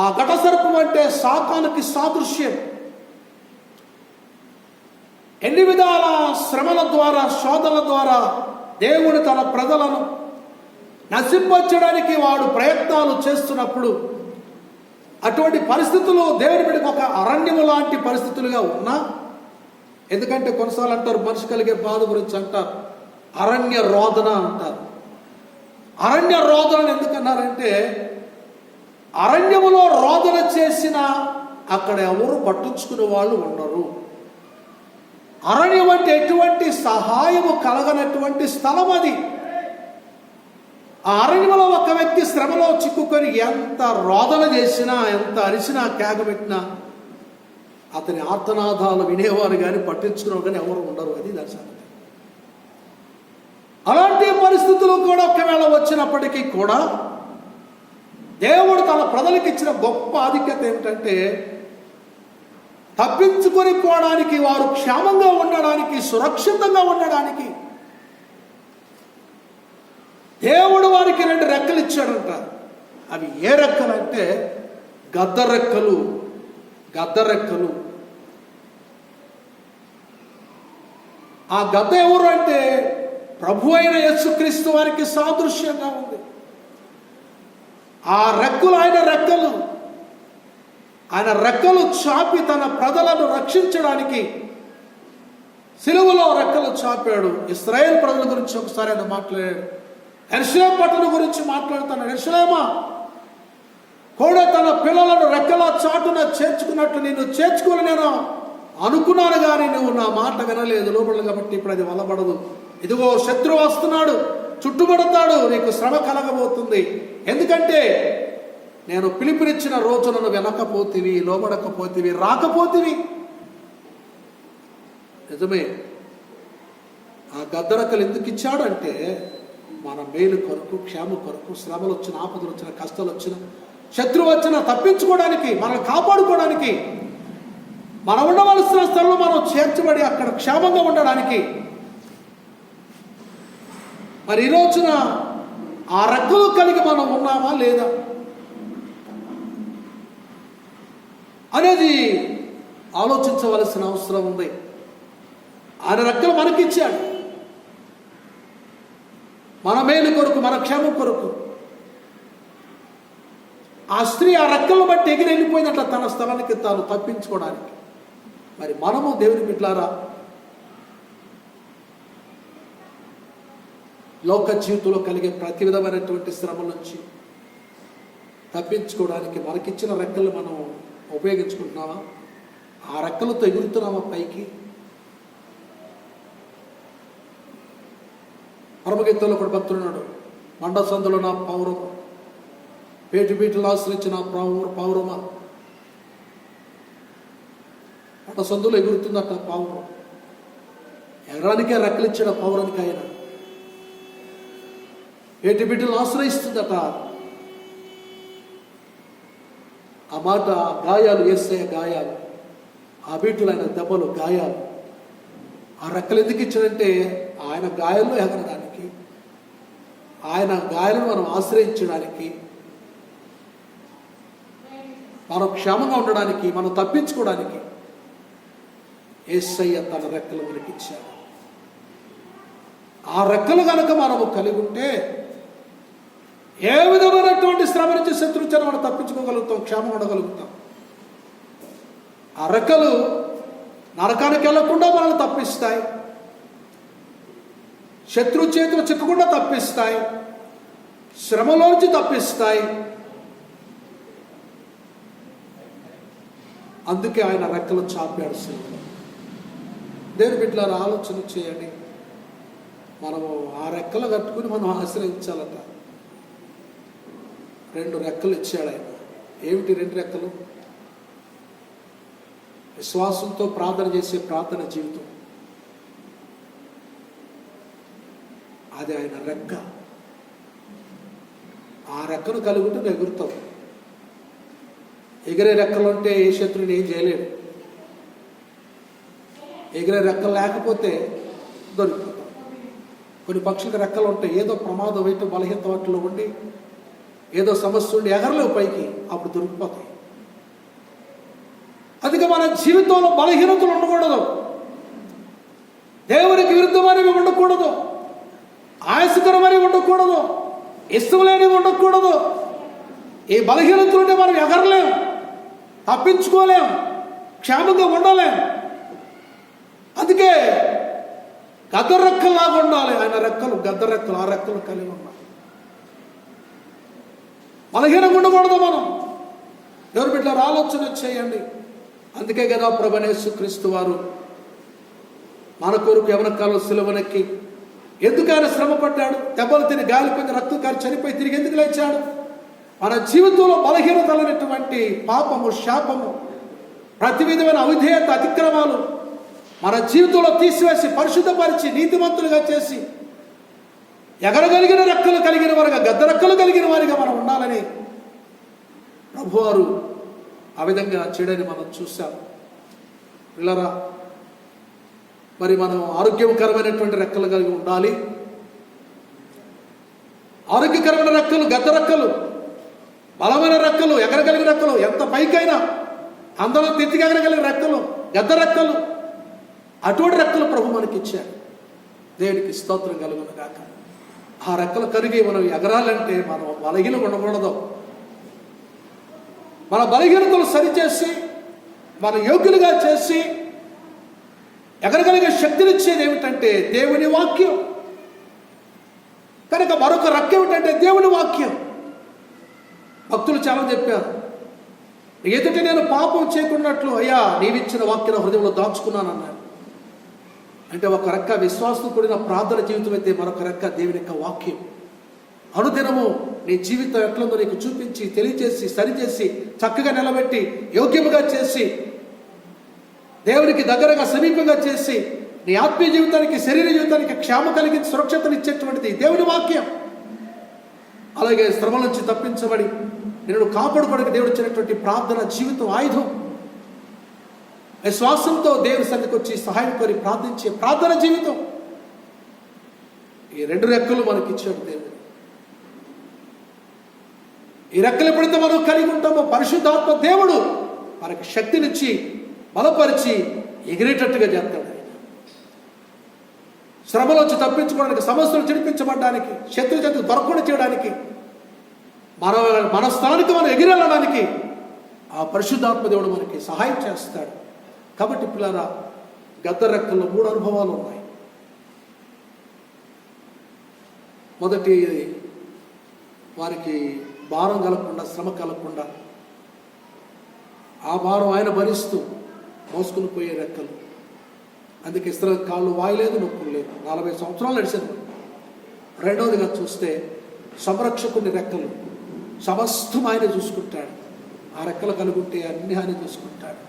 ఆ ఘట సర్పం అంటే సాతానుకి సాదృశ్యం. ఎన్ని విధాల శ్రమల ద్వారా, శోధనల ద్వారా దేవుడు తన ప్రజలను నశింపచేయడానికి వాడు ప్రయత్నాలు చేస్తున్నప్పుడు, అటువంటి పరిస్థితులు దేవుని బిడ్డకు ఒక అరణ్యము లాంటి పరిస్థితులుగా ఉన్నా, ఎందుకంటే కొన్నిసార్లు అంటారు మనిషి కలిగే బాధ గురించి అంటారు అరణ్య రోదన అంటారు. అరణ్య రోదన ఎందుకన్నారంటే అరణ్యములో రోదన చేసిన అక్కడ ఎవరు పట్టించుకునే వాళ్ళు ఉండరు. అరణ్యం అంటే ఎటువంటి సహాయము కలగనటువంటి స్థలం అది. ఆ అరణ్యంలో ఒక వ్యక్తి శ్రమలో చిక్కుకొని ఎంత రోదన చేసినా, ఎంత అరిసినా, కేకబెట్టినా అతని ఆర్తనాదాలు వినేవారు కానీ పట్టించుకునేవారు కానీ ఎవరు ఉండరు. అది దాని సంగతి. అలాంటి పరిస్థితులు కూడా ఒకవేళ వచ్చినప్పటికీ కూడా దేవుడు తన ప్రజలకు ఇచ్చిన గొప్ప ఆధిక్యత ఏమిటంటే తప్పించుకొని పోవడానికి, వారు క్షేమంగా ఉండడానికి, సురక్షితంగా ఉండడానికి దేవుడు వారికి 2 రెక్కలు ఇచ్చాడంట. అవి ఏ రెక్కలు అంటే గద్ద రెక్కలు. గద్ద రెక్కలు. ఆ గద్ద ఎవరు అంటే ప్రభు అయిన యేసుక్రీస్తు వారికి సాదృశ్యంగా ఉంది. ఆ రెక్కలు ఆయన రెక్కలు. ఆయన రెక్కలు చాపి తన ప్రజలను రక్షించడానికి సిలువలో రెక్కలు చాపాడు. ఇశ్రాయేల్ ప్రజల గురించి ఒకసారి ఆయన మాట్లాడాడు. యెరూషలేము పట్టణం గురించి మాట్లాడుతున్నాడు. యెరూషలేమా, కూడా తన పిల్లలను రెక్కల చాటున చేర్చుకున్నట్లు నిన్ను చేర్చుకోని నేను అనుకున్నాను, కానీ నువ్వు నా మాట వినలేదు. లోపల కాబట్టి ఇప్పుడు అది వలబడదు. ఇదిగో శత్రువు వస్తున్నాడు, చుట్టుముడతాడు, నీకు శ్రమ కలగబోతుంది. ఎందుకంటే నేను పిలుపునిచ్చిన రోజు నన్ను వినకపోతివి, లోబడకపోతివి, రాకపోతివి. నిజమే. ఆ గద్దరకలు ఎందుకు ఇచ్చాడు అంటే మన మేలు కొరకు, క్షేమ కొరకు, శ్రమలు వచ్చిన, ఆపదలు వచ్చిన, కష్టాలు వచ్చిన, శత్రువు వచ్చిన తప్పించుకోవడానికి, మనల్ని కాపాడుకోవడానికి, మనం ఉండవలసిన స్థలంలో మనం చేర్చబడి అక్కడ క్షేమంగా ఉండడానికి. మరి ఈ రోజున ఆ రెక్కలు కలిగి మనం ఉన్నామా లేదా అనేది ఆలోచించవలసిన అవసరం ఉంది. ఆయన రెక్కలు మనకిచ్చాడు, మన మేలు కొరకు, మన క్షేమం కొరకు. ఆ స్త్రీ ఆ రెక్కలను బట్టి ఎగిరి వెళ్ళిపోయిందట తన స్థలానికి తాను తప్పించుకోవడానికి. మరి మనము దేవుని బిడ్డలారా లోక జీవితంలో కలిగే ప్రతి విధమైనటువంటి శ్రమల నుంచి తప్పించుకోవడానికి మనకిచ్చిన రెక్కలు మనం ఉపయోగించుకుంటున్నామా? ఆ రెక్కలతో ఎగురుతున్నామా పైకి? పరమగీతంలో కూడా భక్తుడున్నాడు, మండ సందులో నా పౌరమ, పేటు బీటులు ఆశ్రయించిన పౌరమ. మండ సందులో ఎగురుతుందట పౌరం. ఎగరానికే రెక్కలిచ్చాడు పౌరానికి ఆయన. పేటు బీటులు ఆశ్రయిస్తుందట. ఆ మాట గాయాలు, యేసయ్య గాయాలు, ఆ బీటులు ఆయన దెబ్బలు, గాయాలు. ఆ రెక్కలు ఎందుకు ఇచ్చాడంటే ఆయన గాయాల్లో ఎగరడానికి, ఆయన గాయాలను మనం ఆశ్రయించడానికి, మనం క్షేమంగా ఉండడానికి, మనం తప్పించుకోవడానికి యేసయ్య తన రెక్కలు మనకి ఇచ్చాడు. ఆ రెక్కలు కనుక మనము కలిగి ఉంటే ఏ విధమైనటువంటి శ్రమ నుంచి, శత్రువు నుంచి మనం తప్పించుకోగలుగుతాం, క్షేమం ఉండగలుగుతాం. ఆ రెక్కలు నరకానికి వెళ్లకుండా మనల్ని తప్పిస్తాయి, శత్రు చేతులు చిక్కకుండా తప్పిస్తాయి, శ్రమలో నుంచి తప్పిస్తాయి. అందుకే ఆయన రెక్కలు చాపాడు సిలువలో. దేవుని బిడ్డలారా ఆలోచన చేయండి. మనము ఆ రెక్కలు కట్టుకుని మనం ఆశ్రయించాలట. 2 రెక్కలు ఇచ్చాడు ఆయన. ఏమిటి 2 రెక్కలు? విశ్వాసంతో ప్రార్థన చేసే ప్రార్థన జీవితం, అది ఆయన రెక్క. ఆ రెక్కను కలిగి ఉంటే ఎగురుతాం. ఎగిరే రెక్కలు ఉంటే ఏ శత్రువుని ఏం చేయలేడు. ఎగిరే రెక్కలు లేకపోతే దొరికిపోతాం. కొన్ని పక్షులకు రెక్కలు ఉంటాయి, ఏదో ప్రమాదం అయితే బలహీనత వాటిలో ఉండి, ఏదో సమస్య ఉండి ఎగరలేవు పైకి, అప్పుడు దొరికిపోతాయి. అందుకే మన జీవితంలో బలహీనతలు ఉండకూడదు, దేవునికి విరుద్ధమనేవి ఉండకూడదు, ఆయాసకరమనేవి ఉండకూడదు, ఇష్టం లేనివి ఉండకూడదు. ఈ బలహీనతలుంటే మనం ఎగరలేం, తప్పించుకోలేం, క్షేమంగా ఉండలేం. అందుకే గద్ద రెక్కలాగా ఉండాలి. ఆయన రెక్కలు గద్ద రెక్కలు, ఆ రెక్కలు కలిగి ఉండాలి. బలహీనంగా ఉండకూడదు మనం. ఎవరు బిడ్డలారా ఆలోచన చేయండి. అందుకే కదా ప్రభువైన యేసుక్రీస్తు వారు మన కొరకు యవనకాలం సిలువనెక్కి ఎందుకు ఆయన శ్రమ పడ్డాడు? దెబ్బలు తిని, గాలి పొంది, రక్తం కారి చనిపోయి తిరిగి ఎందుకు లేచాడు? మన జీవితంలో బలహీనతలైనటువంటి పాపము, శాపము, ప్రతి విధమైన అవిధేయత, అతిక్రమాలు మన జీవితంలో తీసివేసి పరిశుద్ధపరిచి నీతిమంతులుగా చేసి ఎగరగలిగిన రెక్కలు కలిగిన వారుగా, గద్ద రెక్కలు కలిగిన వారిగా మనం ఉండాలని ప్రభువారు ఆ విధంగా చేయడని మనం చూసాం. పిల్లరా, మరి మనం ఆరోగ్యకరమైనటువంటి రెక్కలు కలిగి ఉండాలి. ఆరోగ్యకరమైన రెక్కలు, గద్ద రెక్కలు, బలమైన రెక్కలు, ఎగరగలిగిన రెక్కలు, ఎంత పైకైనా అందరూ ఎగరగలిగిన రెక్కలు, గద్ద రెక్కలు, అటువంటి రెక్కలు ప్రభు మనకి ఇచ్చాడు. దేవునికి స్తోత్రం కలుగును గాక. ఆ రెక్కలు కరిగి మనం ఎగరాలంటే మనం బలహీన ఉండకూడదు. మన బలహీనతలు సరిచేసి మన యోగ్యులుగా చేసి ఎగరగలిగే శక్తినిచ్చేది ఏమిటంటే దేవుని వాక్యం. కనుక మరొక రెక్క ఏమిటంటే దేవుని వాక్యం. భక్తులు చాలా చెప్పారు, ఎదుట నేను పాపం చేయకున్నట్లు అయ్యా నీవిచ్చిన వాక్యం హృదయంలో దాచుకున్నాను అన్నాడు. అంటే ఒక రెక్క విశ్వాసం కూడిన ప్రార్థన జీవితం అయితే మరొక రెక్క దేవుని యొక్క వాక్యం. అనుదినము నీ జీవితం ఎట్లుందో నీకు చూపించి తెలియచేసి సరిచేసి చక్కగా నిలబెట్టి యోగ్యముగా చేసి దేవునికి దగ్గరగా సమీపంగా చేసి నీ ఆత్మీయ జీవితానికి శరీర జీవితానికి క్షేమ కలిగించి సురక్షతను ఇచ్చేటువంటిది దేవుని వాక్యం. అలాగే శ్రమ నుంచి తప్పించబడి నేను కాపాడుకోవడానికి దేవుడు ఇచ్చినటువంటి ప్రార్థన జీవితం ఆయుధం. విశ్వాసంతో దేవుని సన్నిధికి వచ్చి సహాయం కోరి ప్రార్థించే ప్రార్థన జీవితం. ఈ రెండు రెక్కలు మనకి ఇచ్చాడు దేవుడు. ఈ రెక్కలు ఎప్పుడైతే మనం కలిగి ఉంటామో పరిశుద్ధాత్మ దేవుడు మనకి శక్తినిచ్చి బలపరిచి ఎగిరేటట్టుగా చేస్తాడు. శ్రమలోంచి తప్పించుకోవడానికి, సమస్యలు చిడిపించబడడానికి, శత్రు చేతులు దొరకకుండా చేయడానికి, మన స్థానికి మనం ఎగిరెళ్ళడానికి ఆ పరిశుద్ధాత్మ దేవుడు మనకి సహాయం చేస్తాడు. కాబట్టి పిల్లరా, గద్ద రెక్కల్లో 3 అనుభవాలు ఉన్నాయి. మొదటి, వారికి భారం కలగకుండా, శ్రమ కలగకుండా ఆ భారం ఆయన భరిస్తూ మోసుకుని పోయే రెక్కలు. అందుకే ఇస్రాయేలు కాళ్ళు వాయలేదు, నొప్పులు లేదు, 40 సంవత్సరాలు నడిచారు. రెండవదిగా చూస్తే సంరక్షకుని రెక్కలు, సమస్తం ఆయన చూసుకుంటాడు. ఆ రెక్కలు కలుగుంటే అన్ని ఆయన చూసుకుంటాడు.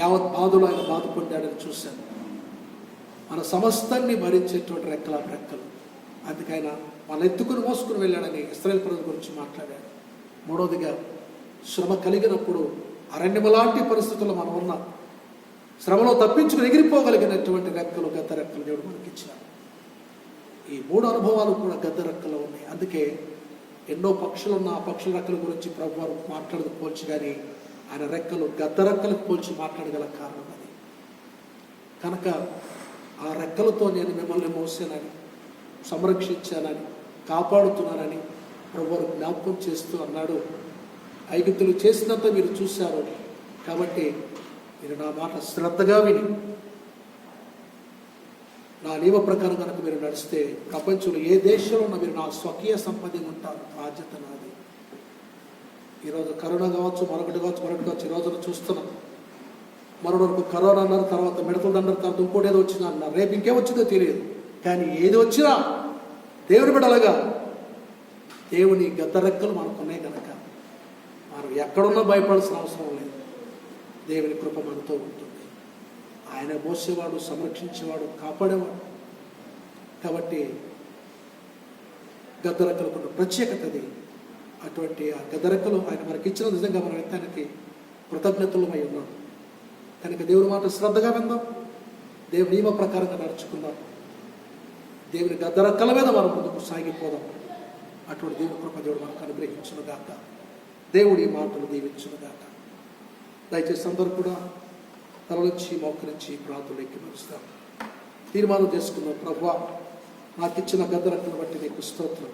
యావత్ బాధలు ఆయన బాధ పొందాడని చూశాను. మన సమస్తాన్ని భరించేటువంటి రెక్కలు. అందుకైనా మన ఎత్తుకుని మోసుకుని వెళ్ళాడని ఇశ్రాయేలు ప్రజల గురించి మాట్లాడాడు. మూడవదిగా, శ్రమ కలిగినప్పుడు అరణ్యము లాంటి పరిస్థితుల్లో మనం ఉన్న శ్రమలో తప్పించుకుని ఎగిరిపోగలిగినటువంటి రెక్కలు, గద్ద రెక్కలు దేవుడు మనకి ఇచ్చాడు. ఈ 3 అనుభవాలు కూడా గద్ద రెక్కలో ఉన్నాయి. అందుకే ఎన్నో పక్షులు ఉన్న ఆ పక్షుల రెక్కల గురించి ప్రభు వారు మాట్లాడదు పోల్చి, కానీ ఆయన రెక్కలు గద్ద రెక్కలకు పోల్చి మాట్లాడగల కారణం అది. కనుక ఆ రెక్కలతో నేను మిమ్మల్ని మోసానని, సంరక్షించానని, కాపాడుతున్నానని ప్రభు వారు జ్ఞాపకం చేస్తూ అన్నాడు. ఐగుప్తులు చేసినంత మీరు చూశారు, కాబట్టి మీరు నా మాట శ్రద్ధగా విని నా నియమ ప్రకారం కనుక మీరు నడిస్తే ప్రపంచంలో ఏ దేశంలో ఉన్న మీరు నా స్వకీయ సంపద ఉంటారు. బాధ్యత నాది. ఈరోజు కరోనా కావచ్చు, మరొకటి కావచ్చు, ఈ రోజున చూస్తున్నాం. మరొక వరకు కరోనా అన్నారు, తర్వాత మిడతలు అన్నారు, తర్వాత ఇంకోటి ఏదో వచ్చింది అన్నారు, రేపు ఇంకేం వచ్చిందో తెలియదు. కానీ ఏది వచ్చినా దేవుని బిడ్డలుగా దేవుని గద్ద రెక్కలు మనకున్నాయి కనుక మనం ఎక్కడున్నా భయపడాల్సిన అవసరం లేదు. దేవుని కృప మనతో ఉంటుంది. ఆయన మోసేవాడు, సంరక్షించేవాడు, కాపాడేవాడు. కాబట్టి గద్ద రెక్కలకు ప్రత్యేకత అది. అటువంటి ఆ గద్ద రెక్కలు ఆయన మనకి ఇచ్చిన నిజంగా మనం ఎంతానికి కృతజ్ఞతలమై ఉన్నాం. కనుక దేవుని మాట శ్రద్ధగా విందాం, దేవుని నియమ ప్రకారంగా నడుచుకుందాం, దేవుని గద్ద రెక్కల మీద మనం ముందుకు సాగిపోదాం. అటువంటి దేవుని కృప దేవుడు మనకు అనుగ్రహించునుగాక. దేవుడి మాటలు దీవించునుగాక. దయచేసి అందరూ కూడా తలొచ్చి మోకరించి ప్రార్థనలు ఎక్కిమరుస్తాం. తీర్మానం చేసుకున్నాం, ప్రభువా నాకు ఇచ్చిన గద్ద రెక్కలను బట్టి నీకు స్తోత్రం.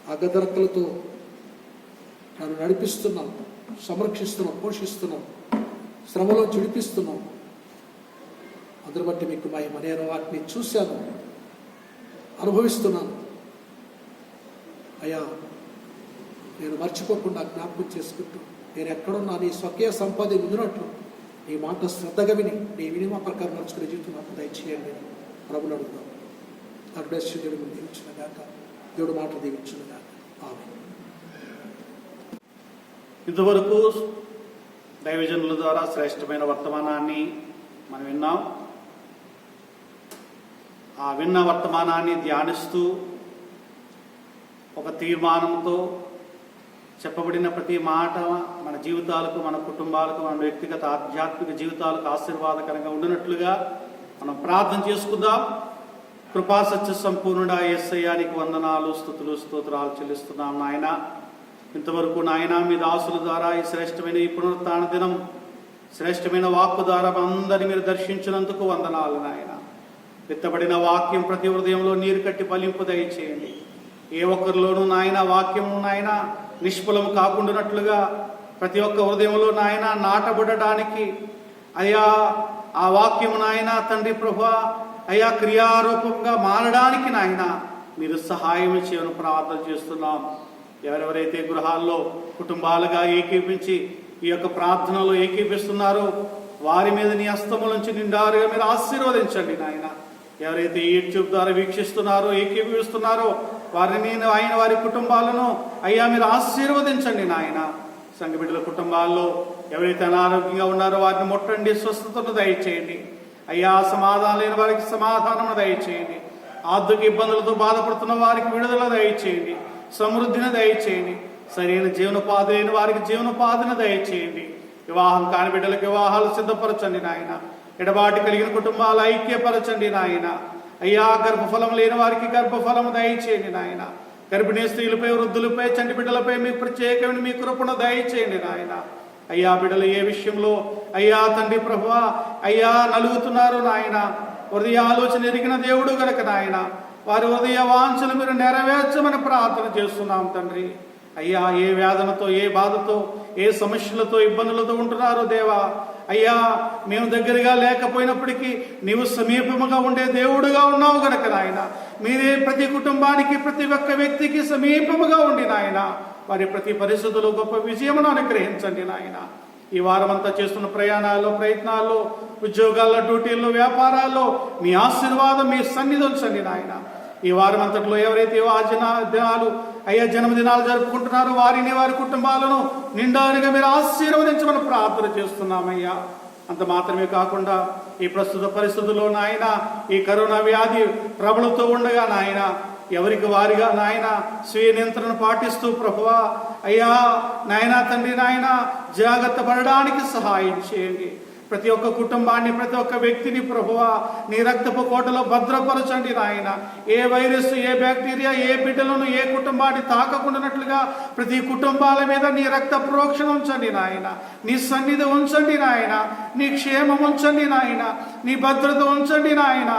ఆ గద్ద రెక్కలతో నన్ను నడిపిస్తున్నాం, సంరక్షిస్తున్నాం, పోషిస్తున్నాం, శ్రమలో విడిపిస్తున్నాం. అందుని బట్టి మీకు మహిమ. నేను వాటిని చూశాను, అనుభవిస్తున్నాను. అయ్యా, నేను మర్చిపోకుండా జ్ఞాపకం చేసుకుంటూ నేను ఎక్కడున్నా నీ స్వకీయ సంపద ఉందినట్లు నీ మాట శ్రద్ధగా విని నీ వినిమ ప్రకారం నడుచుకునే జీవితం నాకు దయచేయండి ప్రభుని అడుగుతాం. దేవుడు దీవించునుగాక. దేవుడు మాట దీవించునుగాక. ఆమేన్. ఇంతవరకు దైవజనుల ద్వారా శ్రేష్టమైన వర్తమానాన్ని మనం విన్నాం. ఆ విన్న వర్తమానాన్ని ధ్యానిస్తూ ఒక తీర్మానంతో చెప్పబడిన ప్రతి మాట మన జీవితాలకు, మన కుటుంబాలకు, మన వ్యక్తిగత ఆధ్యాత్మిక జీవితాలకు ఆశీర్వాదకరంగా ఉండినట్లుగా మనం ప్రార్థన చేసుకుందాం. కృపా సత్య సంపూర్ణుడా యేసయ్యానికి వందనాలు, స్తుతులు, స్తోత్రాలు చెల్లిస్తున్నాం నాయన. ఇంతవరకు నాయన మీ దాసుల ద్వారా ఈ శ్రేష్టమైన ఈ పునరుత్థాన దినం శ్రేష్టమైన వాక్కు ద్వారా మనందరినీ మీరు దర్శించినందుకు వందనాలు నాయన. విత్తబడిన వాక్యం ప్రతి హృదయంలో నీరు కట్టి ఫలింపు దయచేయండి. ఏ ఒక్కరిలోనూ నాయన వాక్యము నాయన నిష్ఫలం కాకుండానట్లుగా ప్రతి ఒక్క హృదయంలో నాయన నాటబడడానికి అయ్యా ఆ వాక్యము నాయన తండ్రి ప్రభువా అయ్యా క్రియారూపంగా మారడానికి నాయన మీరు సహాయం చేయమని ప్రార్థన చేస్తున్నాం. ఎవరెవరైతే గృహాల్లో కుటుంబాలుగా ఏకీపించి ఈ యొక్క ప్రార్థనలో ఏకీపిస్తున్నారో వారి మీద నీ హస్తముల నుంచి నిండారుగా మీరు ఆశీర్వదించండి నాయన. ఎవరైతే యూట్యూబ్ ద్వారా వీక్షిస్తున్నారో ఏకీపిస్తున్నారో వారిని ఆయన వారి కుటుంబాలను అయ్యా మీరు ఆశీర్వదించండి నాయన. సంఘ బిడ్డల కుటుంబాల్లో ఎవరైతే అనారోగ్యంగా ఉన్నారో వారిని ముట్టండి, స్వస్థతను దయచేయండి అయ్యా. సమాధానం లేని వారికి సమాధానం దయచేయండి. ఆర్థిక ఇబ్బందులతో బాధపడుతున్న వారికి విడుదల దయచేయండి, సమృద్ధిని దయచేయండి. సరైన జీవనోపాధి లేని వారికి జీవనోపాధిని దయచేయండి. వివాహం కాని బిడ్డలకు వివాహాలు సిద్ధపరచండి నాయన. ఎడబాటు కలిగిన కుటుంబాలు ఐక్యపరచండి నాయన. అయ్యా గర్భఫలం లేని వారికి గర్భఫలం దయచేయండి నాయన. గర్భిణీ స్త్రీలపై, వృద్ధులపై, చంటి బిడ్డలపై మీ ప్రత్యేకమైన మీ కృపను దయచేయండి నాయన. అయ్యా బిడ్డలు ఏ విషయంలో అయ్యా తండ్రి ప్రభువా అయ్యా నలుగుతున్నారు నాయన, హృదయ ఆలోచన ఎరిగిన దేవుడు గనక నాయన వారి హృదయ వాంఛలు మీరు నెరవేర్చమని ప్రార్థన చేస్తున్నాం తండ్రి. అయ్యా ఏ వేదనతో, ఏ బాధతో, ఏ సమస్యలతో, ఇబ్బందులతో ఉంటున్నారో దేవా అయ్యా మేము దగ్గరగా లేకపోయినప్పటికీ నీవు సమీపముగా ఉండే దేవుడుగా ఉన్నావు గనక నాయన మీరే ప్రతి కుటుంబానికి, ప్రతి ఒక్క వ్యక్తికి సమీపముగా ఉండి నాయన వారి ప్రతి పరిస్థితుల్లో గొప్ప విజయమును అనుగ్రహించండి నాయన. ఈ వారమంతా చేస్తున్న ప్రయాణాల్లో, ప్రయత్నాల్లో, ఉద్యోగాల్లో, డ్యూటీల్లో, వ్యాపారాల్లో మీ ఆశీర్వాదం, మీ సన్నిధి ఉంచండి నాయన. ఈ వారం అంతట్లో ఎవరైతే దినాలు అయ్యా జన్మదినాలు జరుపుకుంటున్నారో వారిని, వారి కుటుంబాలను నిండారుగా మీరు ఆశీర్వదించమని ప్రార్థన చేస్తున్నామయ్యా. అంత మాత్రమే కాకుండా ఈ ప్రస్తుత పరిస్థితుల్లో నాయన ఈ కరోనా వ్యాధి ప్రబలుతూ ఉండగా నాయన ఎవరికి వారిగా నాయన స్వీయ నియంత్రణ పాటిస్తూ ప్రభువా అయ్యా నాయన తండ్రి నాయన జాగ్రత్త పడడానికి సహాయం చేయండి. ప్రతి ఒక్క కుటుంబాన్ని, ప్రతి ఒక్క వ్యక్తిని ప్రభువా నీ రక్తపు కోటలో భద్రపరచండి నాయన. ఏ వైరస్, ఏ బ్యాక్టీరియా ఏ బిడ్డలను, ఏ కుటుంబాన్ని తాకకుండానట్లుగా ప్రతి కుటుంబాల మీద నీ రక్త ప్రోక్షణ ఉంచండి నాయన. నీ సన్నిధి ఉంచండి నాయన. నీ క్షేమం ఉంచండి నాయన. నీ భద్రత ఉంచండి నాయన.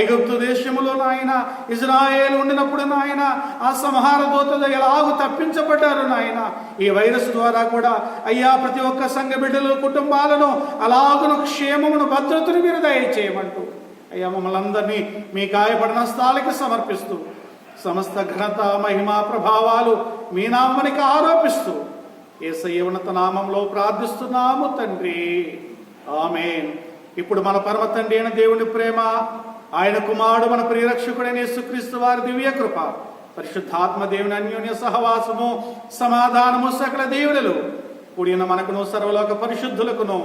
ఐగుప్తు దేశములో నాయన ఇజ్రాయేలు ఉండినప్పుడు నాయన ఆ సంహార దూతలు ఎలాగూ తప్పించబడ్డారు నాయన. ఈ వైరస్ ద్వారా కూడా అయ్యా ప్రతి ఒక్క సంఘ బిడ్డలు, కుటుంబాలను అలాగును క్షేమమును, భద్రతను మీరు దయచేయమంటూ అయ్యా మమ్మల్ని అందరినీ మీ గాయపడిన స్థాలకి సమర్పిస్తూ సమస్త ఘనత, మహిమా, ప్రభావాలు మీ నామానికి ఆరోపిస్తూ యేసయ్య ఉన్నత నామంలో ప్రార్థిస్తున్నాము తండ్రి, ఆమేన్. ఇప్పుడు మన పరమ తండ్రి అయిన దేవుని ప్రేమ, ఆయన కుమారుడు మన ప్రియరక్షకుడైన యేసుక్రీస్తు వారి దివ్య కృప, పరిశుద్ధాత్మ దేవుని అన్యోన్య సహవాసము, సమాధానము, సకల దేవుడులు కూడిన మనకును సర్వలోక పరిశుద్ధులకును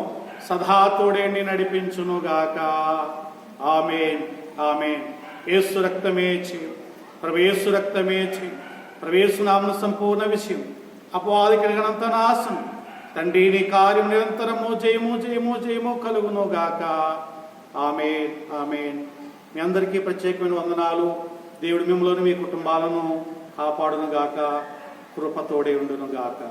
సదా తోడేండి నడిపించునుగాక. ఆమేన్, ఆమేన్. యేసు రక్తమే చేయి, ప్రవేశు రక్తమే చేయి, ప్రవేశునామను సంపూర్ణ విషయం, అపవాది కలిగినంత నాశనం. తండ్రి నీ కార్యం నిరంతరము జయము, జయము, జయము కలుగునుగాక. ఆమేన్, ఆమేన్. మీ అందరికీ ప్రత్యేకమైన వందనాలు. దేవుడు మిమ్మల్ని, మీ కుటుంబాలను కాపాడునుగాక, కృపతోడే ఉండునుగాక.